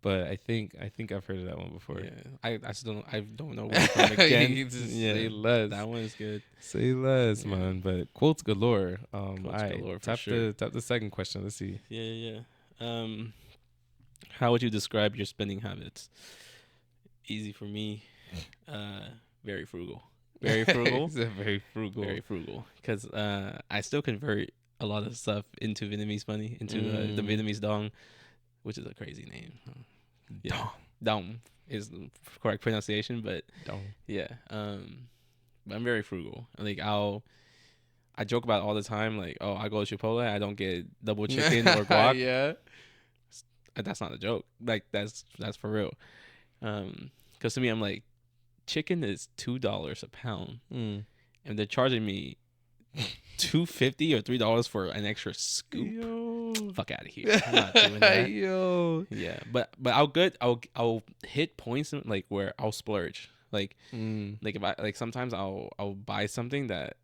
but I think I've heard of that one before. Yeah, I don't know where it's from again. Say less. That one is good. Say less, man. But quotes galore. Quotes galore for sure. Tap the second question. Let's see. Yeah. How would you describe your spending habits? Easy for me. Very frugal. Very frugal. It's a very frugal. Very frugal. Because I still convert a lot of stuff into Vietnamese money, into the Vietnamese dong, which is a crazy name. Yeah. Dong. Dong is the correct pronunciation, but Dong. yeah. But I'm very frugal. Like I joke about it all the time. Like, oh, I go to Chipotle, I don't get double chicken or guac. Yeah. That's not a joke. Like that's for real. Because to me, I'm like, chicken is $2 a pound, and they're charging me $2.50 or $3 for an extra scoop. Yo. Fuck out of here! I'm not doing that. Yo. Yeah, but I'll hit points like where I'll splurge. Like if I like sometimes I'll buy something that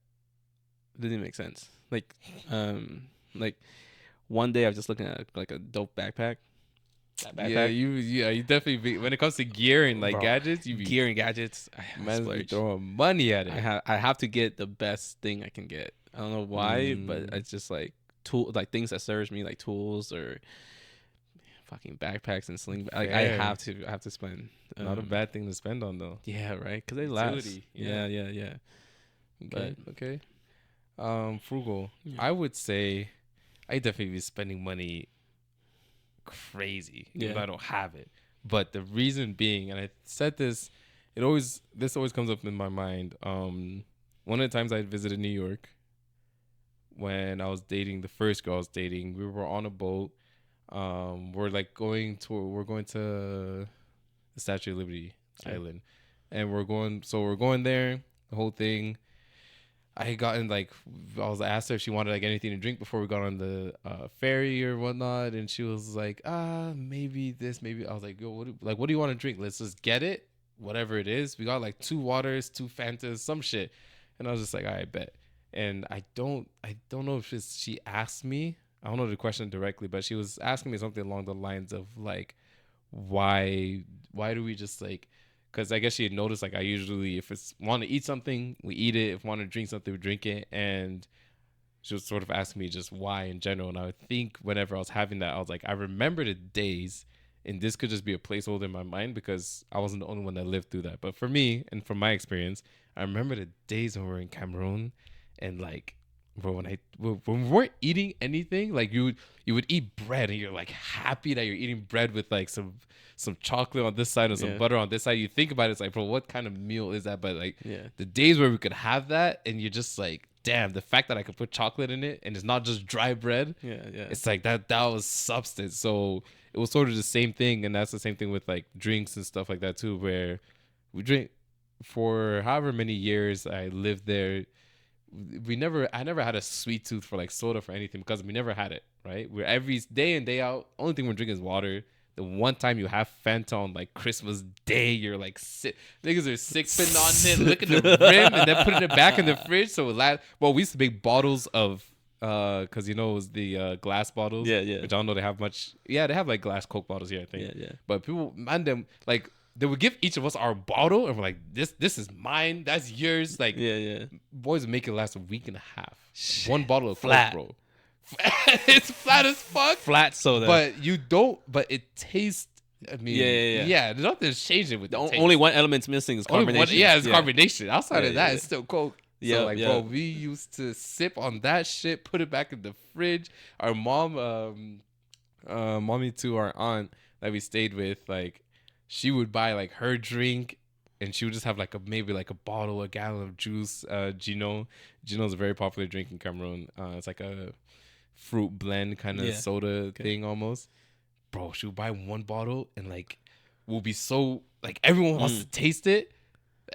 didn't make sense. Like one day I was just looking at like a dope backpack. Yeah, you definitely be, when it comes to gear and like Bro, gadgets, you be gear and gadgets. man's be Splurge. throwing money at it. I have to get the best thing I can get. I don't know why, but it's just like things that serves me, like tools or fucking backpacks and sling. Like I have to spend. Not a bad thing to spend on though. Yeah, right. Because they last. Utility, Yeah. Okay. But Okay. Frugal. Yeah. I would say I definitely be spending money crazy if I don't have it. But the reason being, and I said this, this always comes up in my mind. One of the times I visited New York when I was dating the first girl I was dating, we were on a boat. We're going to the Statue of Liberty Island, and we're going there. The whole thing. I was asked her if she wanted like anything to drink before we got on the ferry or whatnot, and she was like, maybe this, maybe. I was like, yo, what do you want to drink? Let's just get it, whatever it is. We got like 2 waters, 2 Fantas, some shit, and I was just like, all right, bet. And I don't know if she asked me. I don't know the question directly, but she was asking me something along the lines of like, why do we just like, because I guess she had noticed like I usually, if it's want to eat something, we eat it. If want to drink something, we drink it. And she was sort of asking me just why in general. And I would think whenever I was having that, I was like, I remember the days, and this could just be a placeholder in my mind because I wasn't the only one that lived through that. But for me, and from my experience, I remember the days when we were in Cameroon, and like, bro, when we weren't eating anything, like you would eat bread, and you're like happy that you're eating bread with like some chocolate on this side and some butter on this side. You think about it, it's like, bro, what kind of meal is that? But like the days where we could have that, and you're just like, damn, the fact that I could put chocolate in it and it's not just dry bread. It's like that was substance. So it was sort of the same thing, and that's the same thing with like drinks and stuff like that too, where we drink for however many years I lived there. I never had a sweet tooth for like soda for anything because we never had it, right? We're every day in, day out, only thing we're drinking is water. The one time you have Fanta on like Christmas Day, you're like niggas are sipping on it, licking the rim, and then putting it back in the fridge. So we used to make bottles of because it was the glass bottles. Yeah. Which I don't know they have much. Yeah, they have like glass Coke bottles here, I think. Yeah. But people, man, them like they would give each of us our bottle, and we're like, this is mine, that's yours. Like, boys would make it last a week and a half. Shit. One bottle of Flat. Coke, bro. It's flat as fuck. Flat soda. But it tastes. I mean, nothing's changing with only one element's missing is carbonation. It's carbonation. Outside of that, it's still Coke. Yeah, bro, we used to sip on that shit, put it back in the fridge. Our mom, mommy to our aunt that we stayed with, like, she would buy like her drink, and she would just have like maybe a bottle, a gallon of juice. Gino is a very popular drink in Cameroon. It's like a fruit blend kind of soda thing almost. Bro, she would buy one bottle, and like we'll be so like everyone wants to taste it.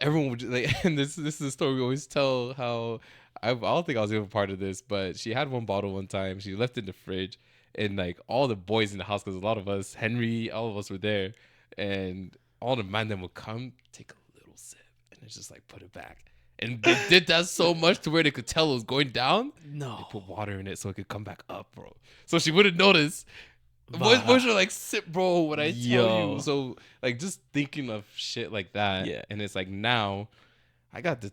Everyone would like, and this is a story we always tell. How I don't think I was even part of this, but she had one bottle one time. She left it in the fridge, and like all the boys in the house, because a lot of us, Henry, all of us were there, and all the men then would come, take a little sip, and it's just like put it back. And they did that so much to where they could tell it was going down. No. They put water in it so it could come back up, bro. So she wouldn't notice. Boys are like, sip, bro, what I tell you. So like just thinking of shit like that. Yeah. And it's like now I got the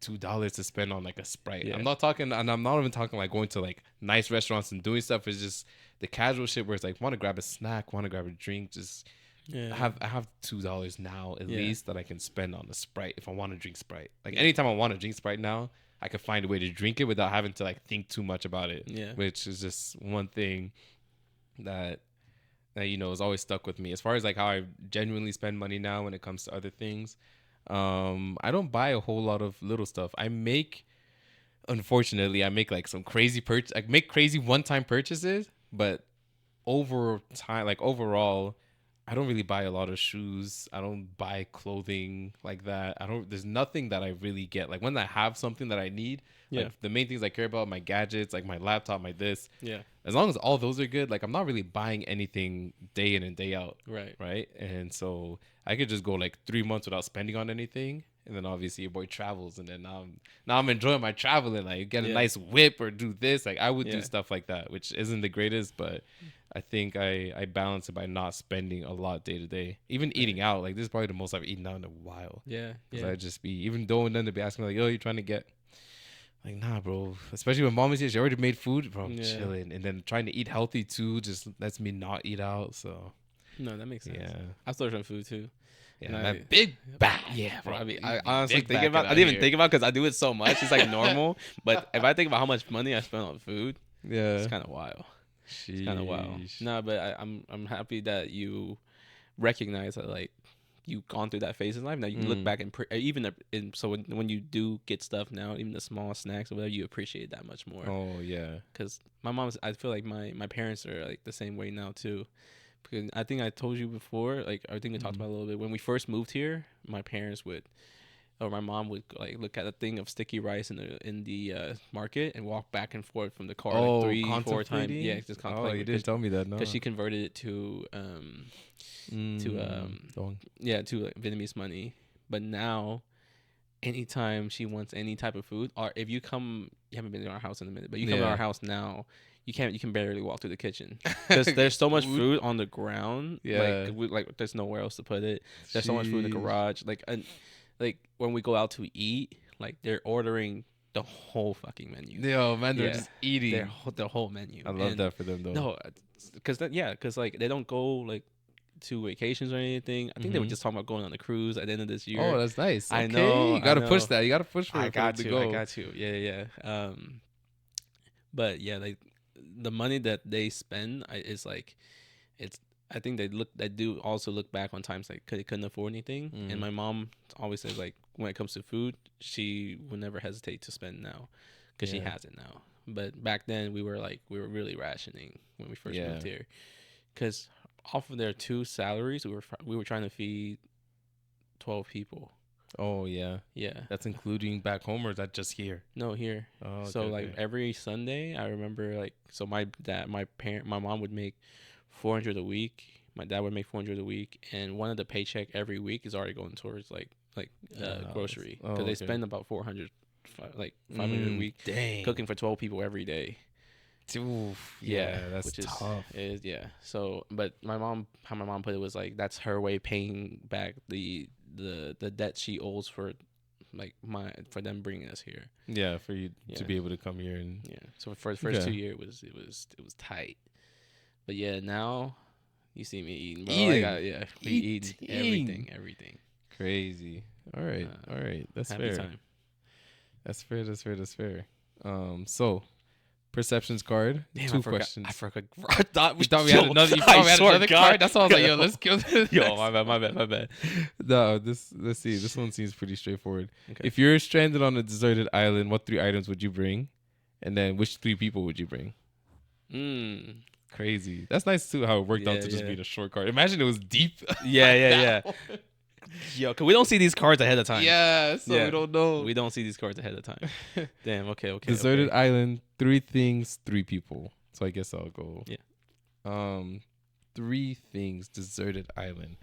$2 to spend on like a Sprite. Yeah. I'm not talking, and I'm not even talking like going to like nice restaurants and doing stuff. It's just the casual shit where it's like want to grab a snack, want to grab a drink. Just Yeah. I have $2 now at Yeah. least that I can spend on a Sprite if I want to drink Sprite. Like anytime I want to drink Sprite now, I can find a way to drink it without having to like think too much about it. Yeah. Which is just one thing that you know is always stuck with me as far as like how I genuinely spend money now when it comes to other things. I don't buy a whole lot of little stuff. Unfortunately, I make like some crazy purchase. I make crazy one-time purchases, but over time, like overall, I don't really buy a lot of shoes. I don't buy clothing like that. I don't. There's nothing that I really get. Like when I have something that I need, Yeah. like the main things I care about, my gadgets, like my laptop, my this. Yeah. As long as all those are good, like I'm not really buying anything day in and day out. Right. Right. And so I could just go like 3 months without spending on anything. And then obviously your boy travels, and then now I'm enjoying my traveling. Like get a Yeah. nice whip or do this. Like I would Yeah. do stuff like that, which isn't the greatest, but I think I balance it by not spending a lot day to day. Even eating out, like this is probably the most I've eaten out in a while. Yeah. Because Yeah. I just be even though and then to be asking me like, "Oh, you trying to get?" Like nah, bro. Especially when mom is here, she already made food, bro. I'm Yeah. chilling, and then trying to eat healthy too just lets me not eat out. So No, that makes sense. yeah, I splurge on food too. yeah, And that big bag. Yeah, bro. I mean, I Big honestly bag think about. I out didn't even here. think about because I do it so much. It's like normal. But if I think about how much money I spend on food, Yeah, it's kind of wild. It's kind of wild. Sheesh. No, but I'm happy that you recognize that like you've gone through that phase in life. Now you can look back and even in so when you do get stuff now, even the small snacks or whatever, you appreciate it that much more. Oh yeah. Because my mom's, I feel like my parents are like the same way now too. Because I think I told you before, like I think we talked about it a little bit. When we first moved here, my parents would, or my mom would like look at a thing of sticky rice in the market and walk back and forth from the car like 3-4 times. Yeah, just Oh, contemplating. you didn't tell me that. No. Because she converted it to like Vietnamese money. But now, anytime she wants any type of food, or if you come, you haven't been in our house in a minute, but you come to Yeah. our house now, you can barely walk through the kitchen because there's so much food on the ground. Yeah. Like there's nowhere else to put it. There's so much food in the garage. Like when we go out to eat, like they're ordering the whole fucking menu. Yo, man, they're Yeah. just eating. The whole menu. I love And that for them though. No, because like they don't go like to vacations or anything. I think they were just talking about going on a cruise at the end of this year. Oh, that's nice. I Okay, know, You gotta I push know. that. You gotta push for I it for them got to to. go. I got to. Yeah. But yeah, like the money that they spend is like, it's. I think they do also look back on times like they couldn't afford anything. And my mom always says like when it comes to food, she will never hesitate to spend now, because she Yeah. has it now. But back then we were really rationing when we first moved here, because off of their 2 salaries we were trying to feed 12 people. Oh yeah. Yeah. That's including back home, or is that just here? No, here. Oh, So okay, like okay. every Sunday, I remember like my mom would make 400 a week. My dad would make 400 a week, and one of the paycheck every week is already going towards like grocery, because they okay. spend about 400, like 500 a week Dang. cooking for 12 people every day. Oof, yeah, that's which is tough. So, but how my mom put it was like that's her way paying back the debt she owes for like for them bringing us here. Yeah, for you Yeah. to be able to come here and So for the first Okay. 2 years it was tight. But yeah, now you see me eating, bro. Eating. We eating everything. crazy. All right, that's Happy fair. time. That's fair. So perceptions card. Damn, 2 I forgot. questions. I forgot. I thought we You thought we had another? You thought we had another card? That's why I was like, yo, let's kill this. Yo, my bad. No, let's see. This one seems pretty straightforward. Okay. If you're stranded on a deserted island, what 3 items would you bring? And then which 3 people would you bring? Crazy. That's nice too how it worked out Yeah, to just yeah. being a short card. Imagine it was deep. Yeah. Yo, cause we don't see these cards ahead of time. Yeah, so Yeah. we don't know. We don't see these cards ahead of time. Damn. Okay. Deserted island, 3 things, 3 people. So I guess I'll go. Yeah. 3 things, deserted island.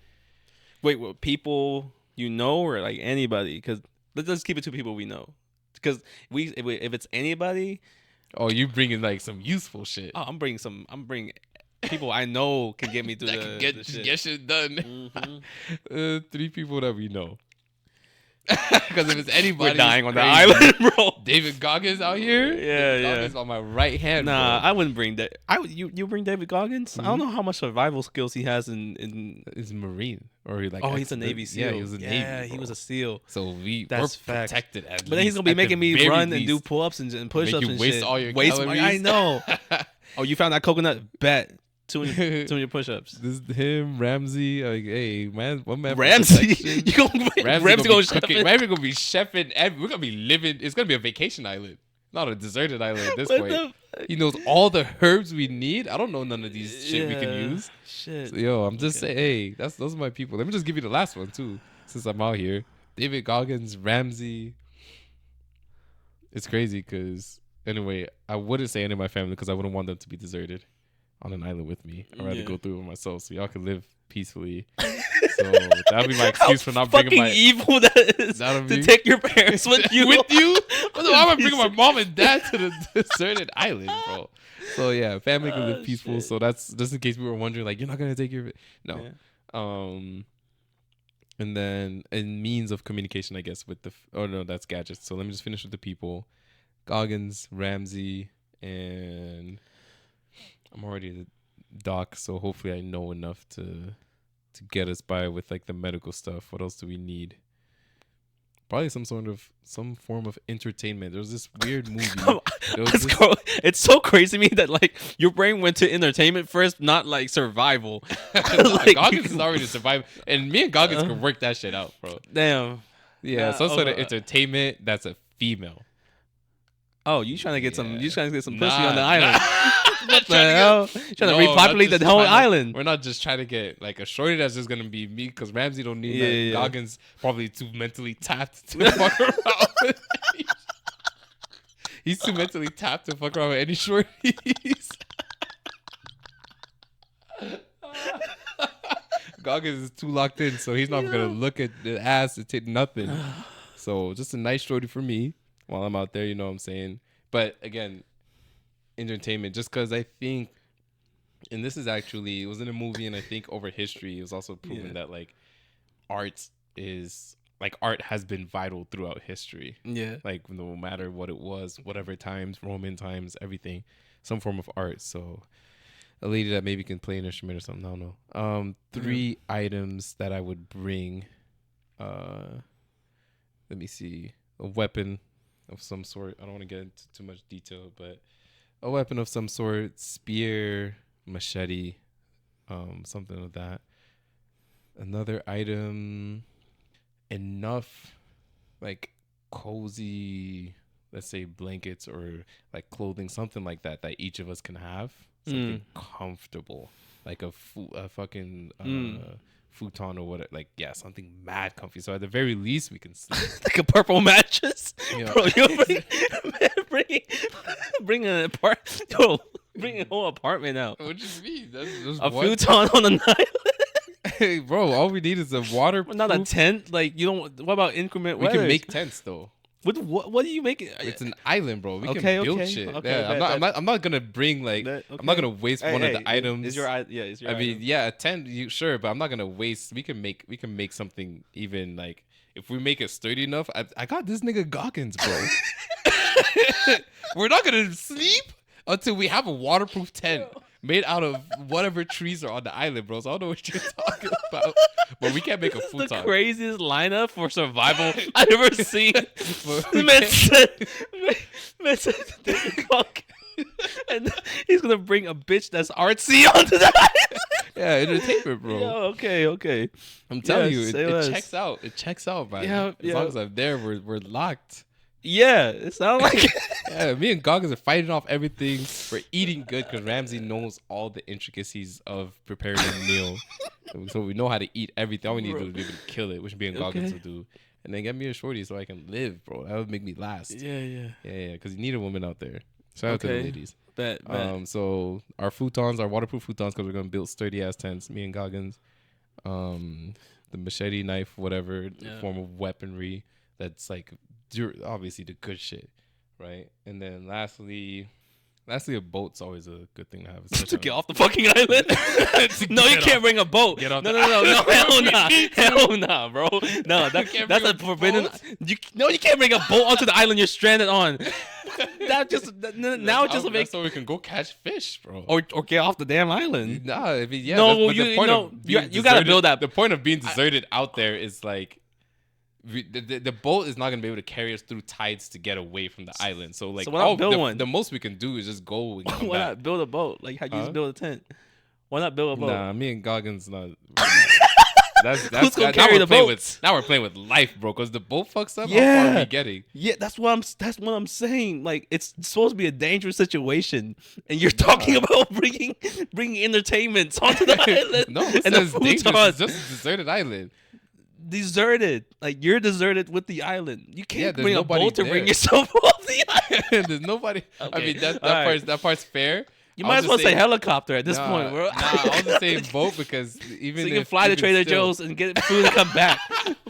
Wait, what, people you know or like anybody? Because let's keep it to people we know. Because if it's anybody, Oh, you bringing like some useful shit. I'm bringing people I know can get me through that the can get shit. get shit done. Mhm. 3 people that we know. Because if it's anybody, We're dying on the crazy. island, bro. David Goggins out here. Yeah, David Goggins on my right hand. Nah, bro. I wouldn't bring that. You bring David Goggins? I don't know how much survival skills he has in. He's a Marine or he like. Oh, he's a Navy SEAL. Yeah, he was a Navy. Yeah, he bro. was a SEAL. So we're That's facts. protected. At But then he's gonna be making me run and do pull-ups and push-ups you and waste shit. all your I calories. know. Oh, you found that coconut? Bet. Two of your push-ups. This him Ramsey. Like, hey man, one man. Ramsey, you gonna Ramsey go cooking. Ramsey gonna be chefing. We're gonna be living. It's gonna be a vacation island, not a deserted island at this point. He knows all the herbs we need. I don't know none of these shit we can use. Shit. So, yo, I'm just saying. Hey, those are my people. Let me just give you the last one too, since I'm out here. David Goggins, Ramsey. It's crazy because anyway, I wouldn't say any of my family because I wouldn't want them to be deserted on an island with me. I'd rather go through it myself so y'all can live peacefully. So that'd be my excuse for not bringing my evil that is to take your parents with you. Why am I bringing my mom and dad to the deserted island, bro? So yeah, family can live peaceful. Shit. So that's just in case we were wondering, like, you're not gonna take your no. Yeah. And then in means of communication, I guess with the no, that's gadgets. So let me just finish with the people: Goggins, Ramsey, and I'm already the doc, so hopefully I know enough to get us by with like the medical stuff. What else do we need? Probably some form of entertainment. There was this weird movie. It's so crazy to me that like your brain went to entertainment first, not like survival. Like, Goggins is already surviving, and me and Goggins can work that shit out, bro. Damn. Yeah, some sort of entertainment that's a female. Oh, you trying to get some? You trying to get some pussy on the island? What the hell? Trying to repopulate the whole island? We're not just trying to get like a shorty that's just gonna be me because Ramsey don't need that. Yeah. Goggins probably too mentally tapped to fuck around. He's too mentally tapped to fuck around with any shorties. Goggins is too locked in, so he's not gonna look at the ass and take nothing. So just a nice shorty for me while I'm out there, you know what I'm saying? But again, entertainment, just because I think, and this is actually, it was in a movie, and I think over history, it was also proven that like art has been vital throughout history. Yeah. Like no matter what it was, whatever times, Roman times, everything, some form of art. So a lady that maybe can play an instrument or something, I don't know. 3 items that I would bring. Let me see. A weapon of some sort. I don't want to get into too much detail, but a weapon of some sort, spear, machete, something like that. Another item, enough like cozy, let's say blankets or like clothing, something like that each of us can have. Something comfortable, like a fucking futon or what, like something mad comfy. So at the very least we can sleep. Like a purple mattress. Yeah. Bro, you're bring an bring a whole apartment out. What do you mean? That's a futon on an island. Hey bro, all we need is a waterproof. Not a tent. Like you don't. What about increment? We can make tents though. What do you make it? It's an island, bro. We can build shit. Okay, yeah, I'm not gonna bring like I'm not gonna waste one of the items. Is your I mean, a tent, sure, but I'm not gonna waste. We can make something even like if we make it sturdy enough. I got this nigga Goggins, bro. We're not gonna sleep until we have a waterproof tent made out of whatever trees are on the island, bro. So I don't know what you're talking about. But we can't make a futon. The craziest lineup for survival I've ever seen. And he's gonna bring a bitch that's artsy onto the island. Yeah, entertainment, bro. Yeah, okay. I'm telling you, it checks out. It checks out, man. Yeah, as long as I'm there, we're locked. Yeah, it sounds like it. Yeah, me and Goggins are fighting off everything. We're eating good because Ramsey knows all the intricacies of preparing a meal. So we know how to eat everything. All we need to do is be able to kill it, which me and Goggins will do. And then get me a shorty so I can live, bro. That would make me last. Yeah. Because you need a woman out there. Shout out to the ladies. Bet. So our futons, our waterproof futons, because we're going to build sturdy ass tents, me and Goggins. The machete, knife, whatever form of weaponry that's like obviously the good shit, right? And then lastly, Lastly, a boat's always a good thing to have. To get off the fucking island. No, you can't bring a boat. Get off No, the no, no, no, hell nah, Me too. hell nah, bro. No, that's can't a bring a forbidden. boat? You can't bring a boat onto the island you're stranded on. That just now it just that's makes so we can go catch fish, bro. or get off the damn island. Nah, I mean, yeah. No, but you- the point no, of you- being you gotta deserted- build that- The point of being deserted out there is like. The boat is not gonna be able to carry us through tides to get away from the island. So like, So why not build one? the most we can do is just go and come Why back. not build a boat like how you Huh? just build a tent? Why not build a boat? Nah, me and Goggins not. That's Who's gonna now carry we're the playing boats? now we're playing with life, bro. Because the boat fucks up. How far Yeah. are we getting? Yeah, that's what I'm saying. Like it's supposed to be a dangerous situation, and you're talking about bringing entertainments onto the island. No, who and the says food's dangerous? on. It's just a deserted island. Deserted. Like you're deserted with the island. You Yeah, can't there's bring a nobody boat to bring there. yourself off the island. There's nobody. I Okay, mean, that all right. part's fair. You I might was as well just say saying- helicopter at this Nah, point, bro. Nah, I was just saying boat because even so you can if- fly to even Trader still- Joe's and get food and come back.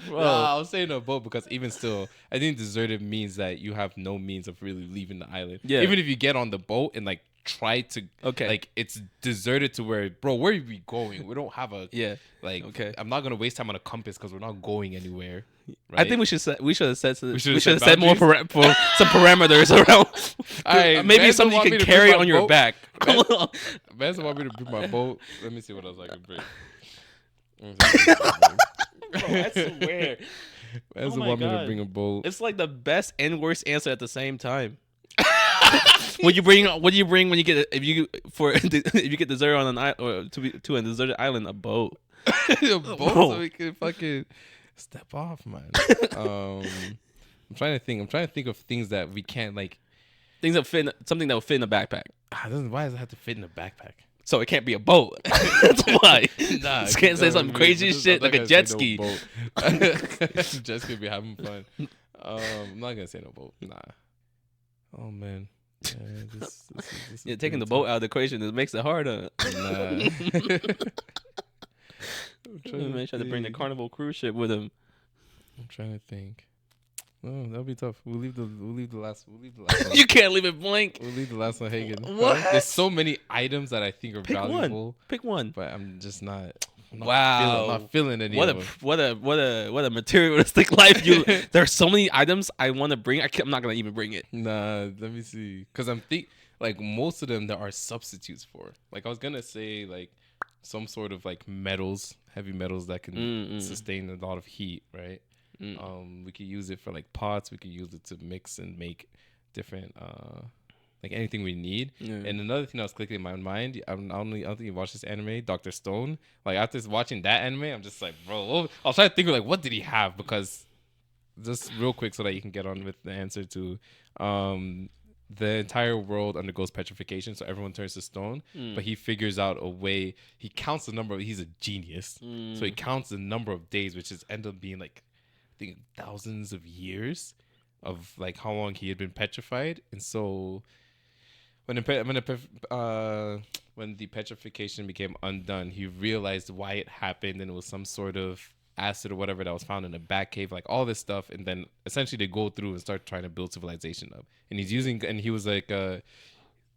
Bro. Nah, I was saying a boat because even still, I think deserted means that you have no means of really leaving the island. Yeah. Even if you get on the boat and like try to, Okay. like it's deserted to where, bro, where are we going? We don't have a, Yeah. like, Okay. I'm not gonna waste time on a compass because we're not going anywhere. I think we should have said We we should've should have set set more some parameters around. Alright, Maybe Manson something want you me can to bring carry my on your boat? back. Manson want me to bring my boat. Let me see what else I can bring. Bro, I swear. Manson my want me to God. bring a boat. It's like the best and worst answer at the same time. What do you bring when you get if you get deserted on an island or to a deserted island? A boat. A boat Bro. so we can fucking step off, man. I'm trying to think of things that we can't like. Things that fit something that will fit in a backpack. Why does it have to fit in a backpack? So it can't be a boat. That's why. Nah, Just can't say some crazy shit like a jet ski. Jet ski be having fun. I'm not gonna say no boat. Nah. Oh man. Yeah, this is Yeah, taking the pretty boat out of the equation it makes it harder. tough. Nah. I'm trying Man tried to bring the think. Carnival cruise ship with him. I'm trying to think. Oh, that'll be tough. We'll leave the last one. You can't leave it blank. We'll leave the last one hanging. What? There's so many items that I think are Pick valuable, one. Pick one. but I'm just not. I'm Wow. not feeling any What of a them. what a materialistic life you. There's so many items I want to bring. I'm not gonna even bring it. Nah, let me see. Cause I'm like most of them there are substitutes for. Like I was gonna say like some sort of like metals, heavy metals that can sustain a lot of heat, right? We could use it for like pots. We could use it to mix and make different like anything we need. Yeah. And another thing that was clicking in my mind, I don't think you watched this anime, Dr. Stone. Like after watching that anime, I'm just like, bro, I was trying to think of like what did he have, because just real quick so that you can get on with the answer to the entire world undergoes petrification, so everyone turns to stone. But he figures out a way. He counts the number. He's a genius, so he counts the number of days, which is end up being like I think thousands of years of like how long he had been petrified. And so when the petrification became undone, he realized why it happened, and it was some sort of acid or whatever that was found in a bat cave, like all this stuff. And then essentially they go through and start trying to build civilization up. And he was like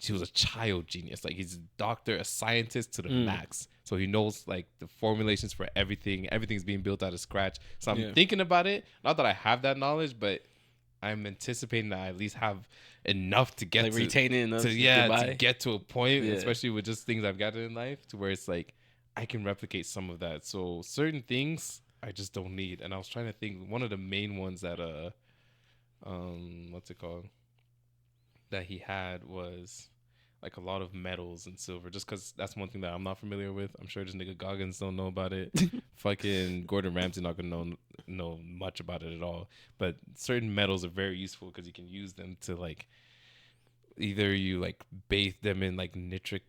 he was a child genius. Like he's a doctor, a scientist to the max. So he knows like the formulations for everything. Everything's being built out of scratch. So I'm thinking about it. Not that I have that knowledge, but I'm anticipating that I at least have enough to get Like to retaining enough to get to a point, Yeah. especially with just things I've gotten in life, to where it's like I can replicate some of that. So certain things I just don't need. And I was trying to think, one of the main ones that what's it called, that he had was like a lot of metals and silver, just because that's one thing that I'm not familiar with. I'm sure this nigga Goggins don't know about it. Fucking Gordon Ramsay not gonna know much about it at all. But certain metals are very useful because you can use them to like either you like bathe them in like Nitrate.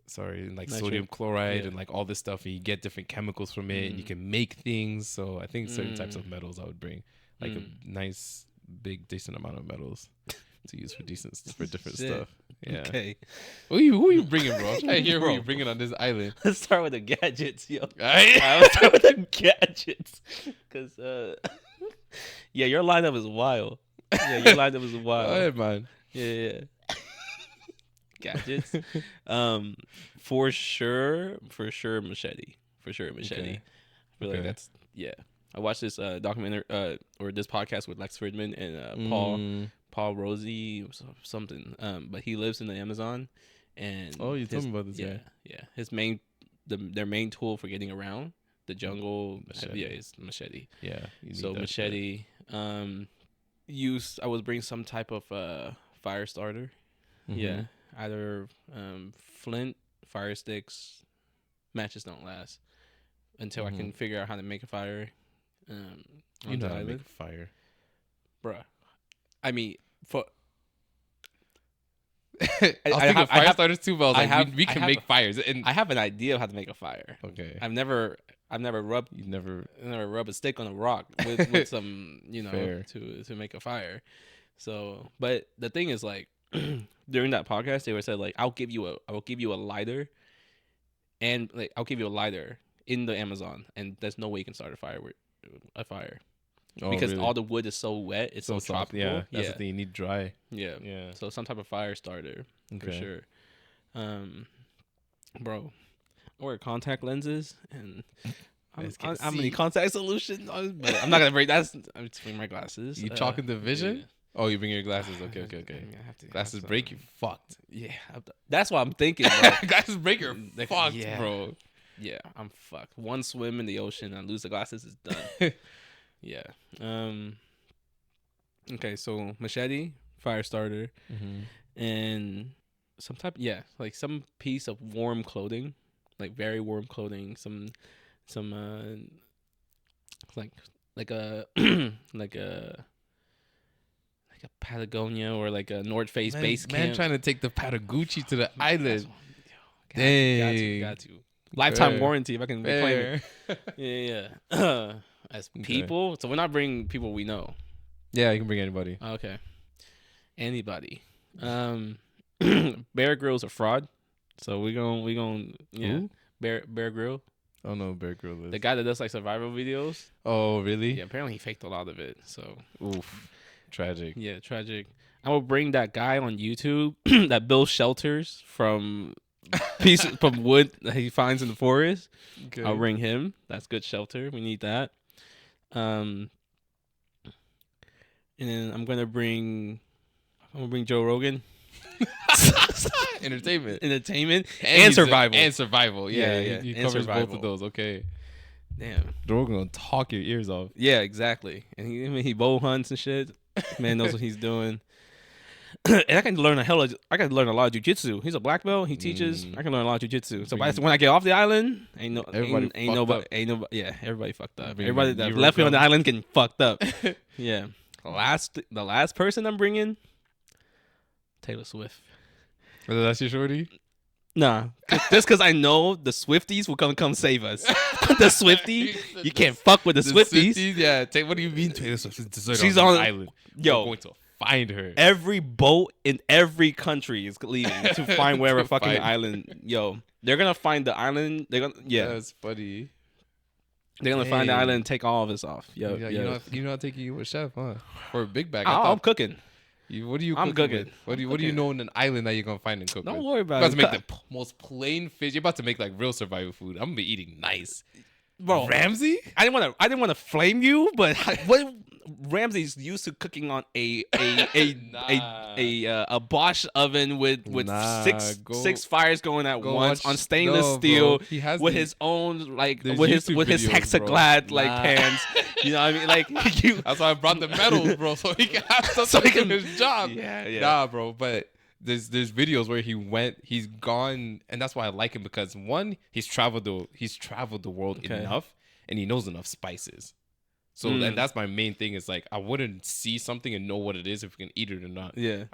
sodium chloride Yeah. and like all this stuff, and you get different chemicals from it, and you can make things. So I think certain types of metals I would bring, like a nice big decent amount of metals to use for different Shit. stuff. Yeah. Okay. Who you bringing, bro? I'm trying to hear who Bro. you bringing on this island. Let's start with the gadgets, yo. Alright? I'll start with the gadgets, cause yeah, your lineup is wild. Yeah, your lineup is Go wild. ahead, man. Yeah. gadgets. Um, machete. For sure, machete. Okay. I feel like that's yeah. I watched this documentary or this podcast with Lex Fridman and Paul Rosie something. But he lives in the Amazon, and Oh, you told me about this guy. Yeah. Their main tool for getting around the jungle, is machete. Yeah. So machete. I was bringing some type of fire starter. Mm-hmm. Yeah, either flint, fire sticks. Matches don't last until I can figure out how to make a fire. You know how to make a fire, bruh. I mean, for I have fire starters too, but I was like, we can make fires. And I have an idea of how to make a fire. Okay. I've never rubbed a stick on a rock with some to make a fire. So, but the thing is, like, during that podcast, they were said like, I will give you a lighter, and like I'll give you a lighter in the Amazon, and there's no way you can start a fire because all the wood is so wet, it's so tropical. Yeah, that's the thing. You need dry. Yeah. So some type of fire starter for sure. Bro, I wear contact lenses and I'm in contact solution, but I'm not gonna break. I'm bring my glasses. You chalking the vision? Yeah. Oh, you bring your glasses. Okay. I have to, Glasses break, you fucked. Yeah, that's what I'm thinking, bro. Glasses break, you're fucked, bro. Yeah, I'm fucked. One swim in the ocean, I lose the glasses, it's done. Yeah. Okay, so machete, fire starter, and some type, like some piece of warm clothing, like very warm clothing. Some like a like a Patagonia or like a North Face base camp. Man, trying to take the Patagucci to the island. Dang, got to. Lifetime warranty if I can reclaim it. Yeah. As people, so we're not bringing people we know. Yeah, you can bring anybody. Okay, anybody. Bear Grylls a fraud, so we gon' Bear Grylls. Oh no, Bear Grylls is the guy that does like survival videos. Oh really? Yeah, apparently he faked a lot of it. So oof, tragic. Yeah, tragic. I will bring that guy on YouTube that builds shelters from pieces from wood that he finds in the forest. Okay. I'll bring him. That's good shelter. We need that. And then I'm gonna bring Joe Rogan. Entertainment and survival. Yeah. He covers survival. Both of those. Okay. Damn. Joe Rogan gonna talk your ears off. Yeah, exactly. And he bow hunts and shit. Man knows what he's doing. And I can learn a lot of jujitsu. He's a black belt. He teaches. I can learn a lot of jujitsu. So when I get off the island, ain't nobody. Yeah, everybody fucked up. Everybody that left me on the island getting fucked up. Yeah. The last person I'm bringing, Taylor Swift. That's your shorty? Nah, just because I know the Swifties will come save us. The Swiftie, you can't fuck with the Swifties. Yeah, what do you mean Taylor Swift? She's on the island. Yo, we're going to find her. Every boat in every country is leaving to find wherever fucking island. Yo, they're gonna find the island. That's funny. They're gonna find the island and take all of us off. Yo, you're not taking you a chef, huh? Or a big bag. I'm cooking. What do you? I'm cooking. What do you know in an island that you're gonna find and cook? Don't worry about it. You're about to make the most plain fish. You're about to make like real survival food. I'm gonna be eating nice. Bro, Ramsey? I didn't want to flame you, but what Ramsey's used to cooking on a Bosch oven with six fires going at once on stainless steel with his own with his hexaglad pans. You know what I mean? Like that's why I brought the metals, bro, so he can have something to do his job. Yeah. Nah, bro, but there's videos where he's gone, and that's why I like him because one, he's traveled the world enough, and he knows enough spices. So and that's my main thing is like I wouldn't see something and know what it is if we can eat it or not. Yeah,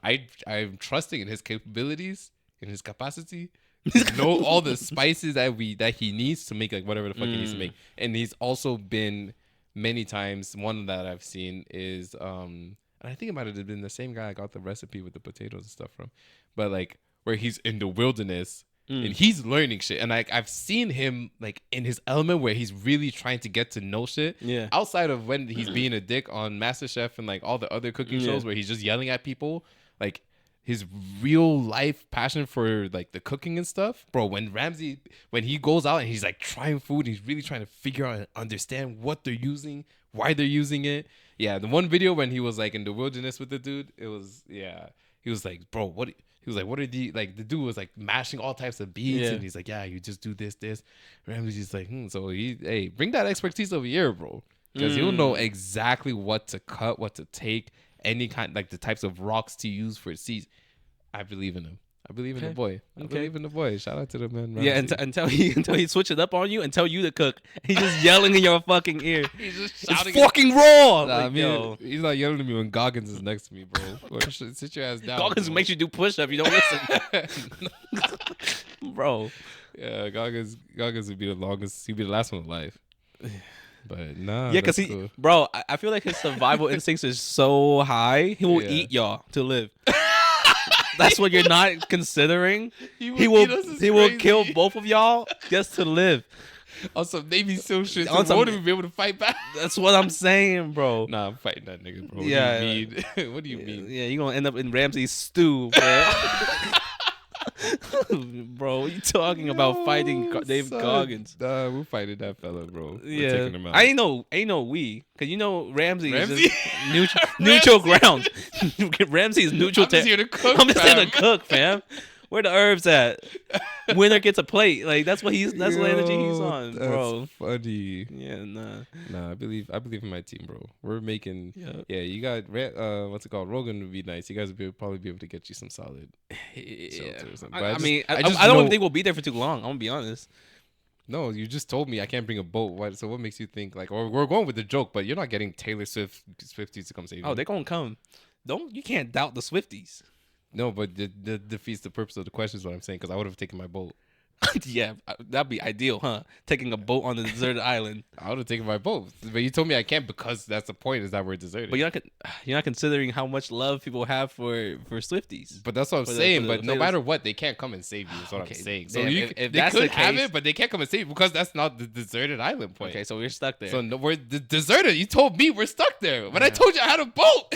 I'm trusting in his capabilities, in his capacity to know all the spices that he needs to make like whatever the fuck he needs to make. And he's also been many times. One that I've seen is and I think it might have been the same guy I got the recipe with the potatoes and stuff from, but like where he's in the wilderness. And he's learning shit. And I've seen him like in his element where he's really trying to get to know shit. Yeah. Outside of when he's being a dick on MasterChef and like all the other cooking shows where he's just yelling at people. Like his real life passion for like the cooking and stuff, bro. When he goes out and he's like trying food, he's really trying to figure out and understand what they're using, why they're using it. Yeah, the one video when he was like in the wilderness with the dude, it was he was like, bro, what? He was like, what are the like? The dude was like mashing all types of beats, and he's like, yeah, you just do this. Ramsey's just like, so hey, bring that expertise over here, bro, because he'll know exactly what to cut, what to take, any kind like the types of rocks to use for seeds. I believe in him. I believe in the boy. I believe in the boy. Shout out to the man. Ramsey. Yeah, until he switch it up on you and tell you to cook. He's just yelling in your fucking ear. He's just shouting. It's fucking raw. Nah, like, yo. He's not yelling at me when Goggins is next to me, bro. Sit your ass down. Goggins makes you do push up. You don't listen, bro. Yeah, Goggins would be the longest. He'd be the last one alive. But nah. Yeah, because cool. bro, I feel like his survival instincts is so high. He will eat y'all to live. That's what you're not considering. He will kill both of y'all just to live. On some Navy SEAL shit, so won't even be able to fight back. That's what I'm saying, bro. Nah, I'm fighting that nigga, bro. Yeah. What do you mean? What do you mean? Yeah, you're gonna end up in Ramsey's stew, bro. Bro, what you talking about fighting David Goggins? Nah, we're fighting that fella, bro. We're Yeah, taking him out. I ain't no we, cause you know Ramsey is just neutral ground. Ramsey is neutral. I'm just here to cook. I'm just here to cook, fam. Where the herbs at? Winner gets a plate. Like that's what that's what energy he's on, bro. That's funny. Yeah, Nah, I believe in my team, bro. We're making. Yep. Yeah, you got what's it called? Rogan would be nice. You guys would probably be able to get you some solid shelter or something. I just don't know, even think we'll be there for too long. I'm gonna be honest. No, you just told me I can't bring a boat. So what makes you think like? Or we're going with the joke, but you're not getting Taylor Swifties to come save you. Oh, they're gonna come. You can't doubt the Swifties. No, but that defeats the purpose of the question is what I'm saying, because I would have taken my boat. Yeah, that'd be ideal, huh? Taking a boat on a deserted island. I would have taken my boat, but you told me I can't because that's the point, is that we're deserted. But you're not considering how much love people have for Swifties. But that's what I'm saying. But no matter what, they can't come and save you. Is what I'm saying. So if they that's could the have case, it, but they can't come and save you because that's not the deserted island point. Okay, so we're stuck there. So no, we're deserted. You told me we're stuck there, but I told you I had a boat.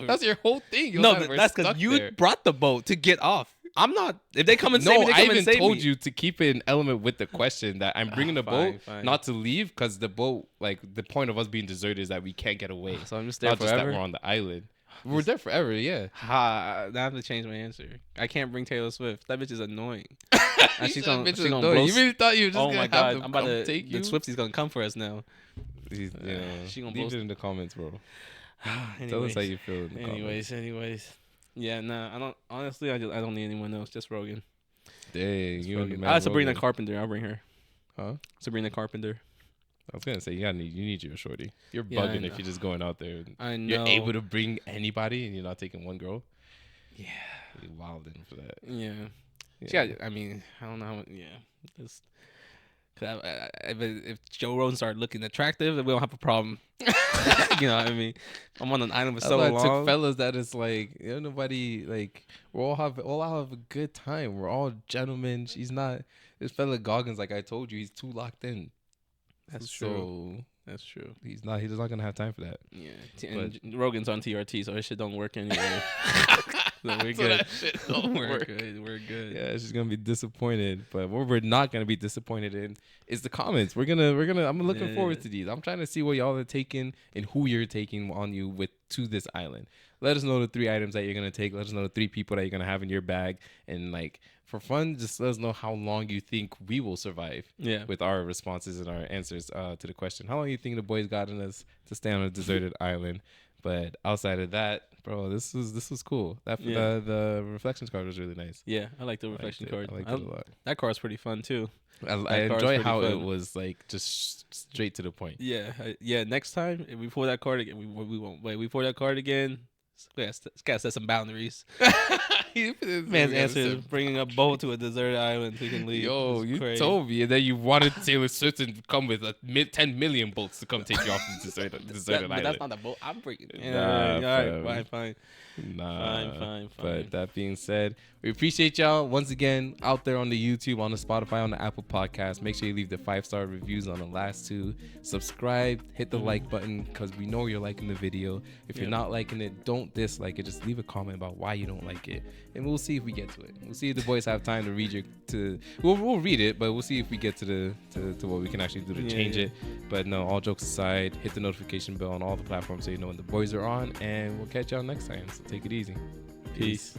That's your whole thing. That's because you brought the boat to get off. I'm not. If they come and save me, they come and save me. I even told you to keep an element with the question that I'm bringing the boat, not to leave, because the boat, like the point of us being deserted is that we can't get away. So I'm just there not forever. Just that we're on the island. We're there forever, yeah. I have to change my answer. I can't bring Taylor Swift. That bitch is annoying. She's gonna blow. You really thought you were just gonna have them come take you? The Swifty's gonna come for us now. She gonna leave it in the comments, bro. Tell us how you feel in the comments. Anyways. Yeah, nah, I don't. Honestly, I don't need anyone else. Just Rogan. Dang, you and I have Sabrina Carpenter. I'll bring her. Huh? Sabrina Carpenter. I was gonna say you need your shorty. You're bugging if you're just going out there. I know. You're able to bring anybody and you're not taking one girl. Yeah, you're wilding for that. Yeah. I mean, I don't know. Just. If Joe Rogan started looking attractive, then we don't have a problem. You know what I mean? I'm on an island for so long. Took fellas that is like, nobody, like, we all have a good time. We're all gentlemen. She's not, this fella Goggins, like I told you, he's too locked in. That's true. He's not gonna have time for that. Yeah. And Rogan's on TRT, so that shit don't work anyway. So we're good. That shit don't work. We're good. Yeah, she's gonna be disappointed. But what we're not gonna be disappointed in is the comments. I'm looking forward to these. I'm trying to see what y'all are taking and who you're taking on you to this island. Let us know the 3 items that you're gonna take. Let us know the 3 people that you're gonna have in your bag. And like, for fun, just let us know how long you think we will survive. Yeah. With our responses and our answers to the question. How long you think the boys got in us to stay on a deserted island? But outside of that, bro, this was cool. The reflections card was really nice. Yeah, I like the reflection card. I liked it a lot. That card's pretty fun too. I enjoy how it was like just straight to the point. Yeah. Next time, if we pull that card again, we won't wait. We pull that card again. We gotta set some boundaries. Man's answer is bringing a boat to a deserted island so he can leave. Yo, It's you crazy. told me, and then you wanted Taylor Swift to come with 10 million boats to come take you off the deserted But island. that's not the boat I'm bringing. Nah, All right, fine. Nah. Fine. But that being said, we appreciate y'all once again out there on the YouTube, on the Spotify, on the Apple Podcast. Make sure you leave the 5-star reviews on the last two. Subscribe, hit the like button because we know you're liking the video. If you're not liking it, don't dislike it. Just leave a comment about why you don't like it, and we'll see if we get to it. We'll see if the boys have time to read We'll read it, but we'll see if we get to what we can actually do to change it. But no, all jokes aside, hit the notification bell on all the platforms so you know when the boys are on, and we'll catch y'all next time. So take it easy. Peace.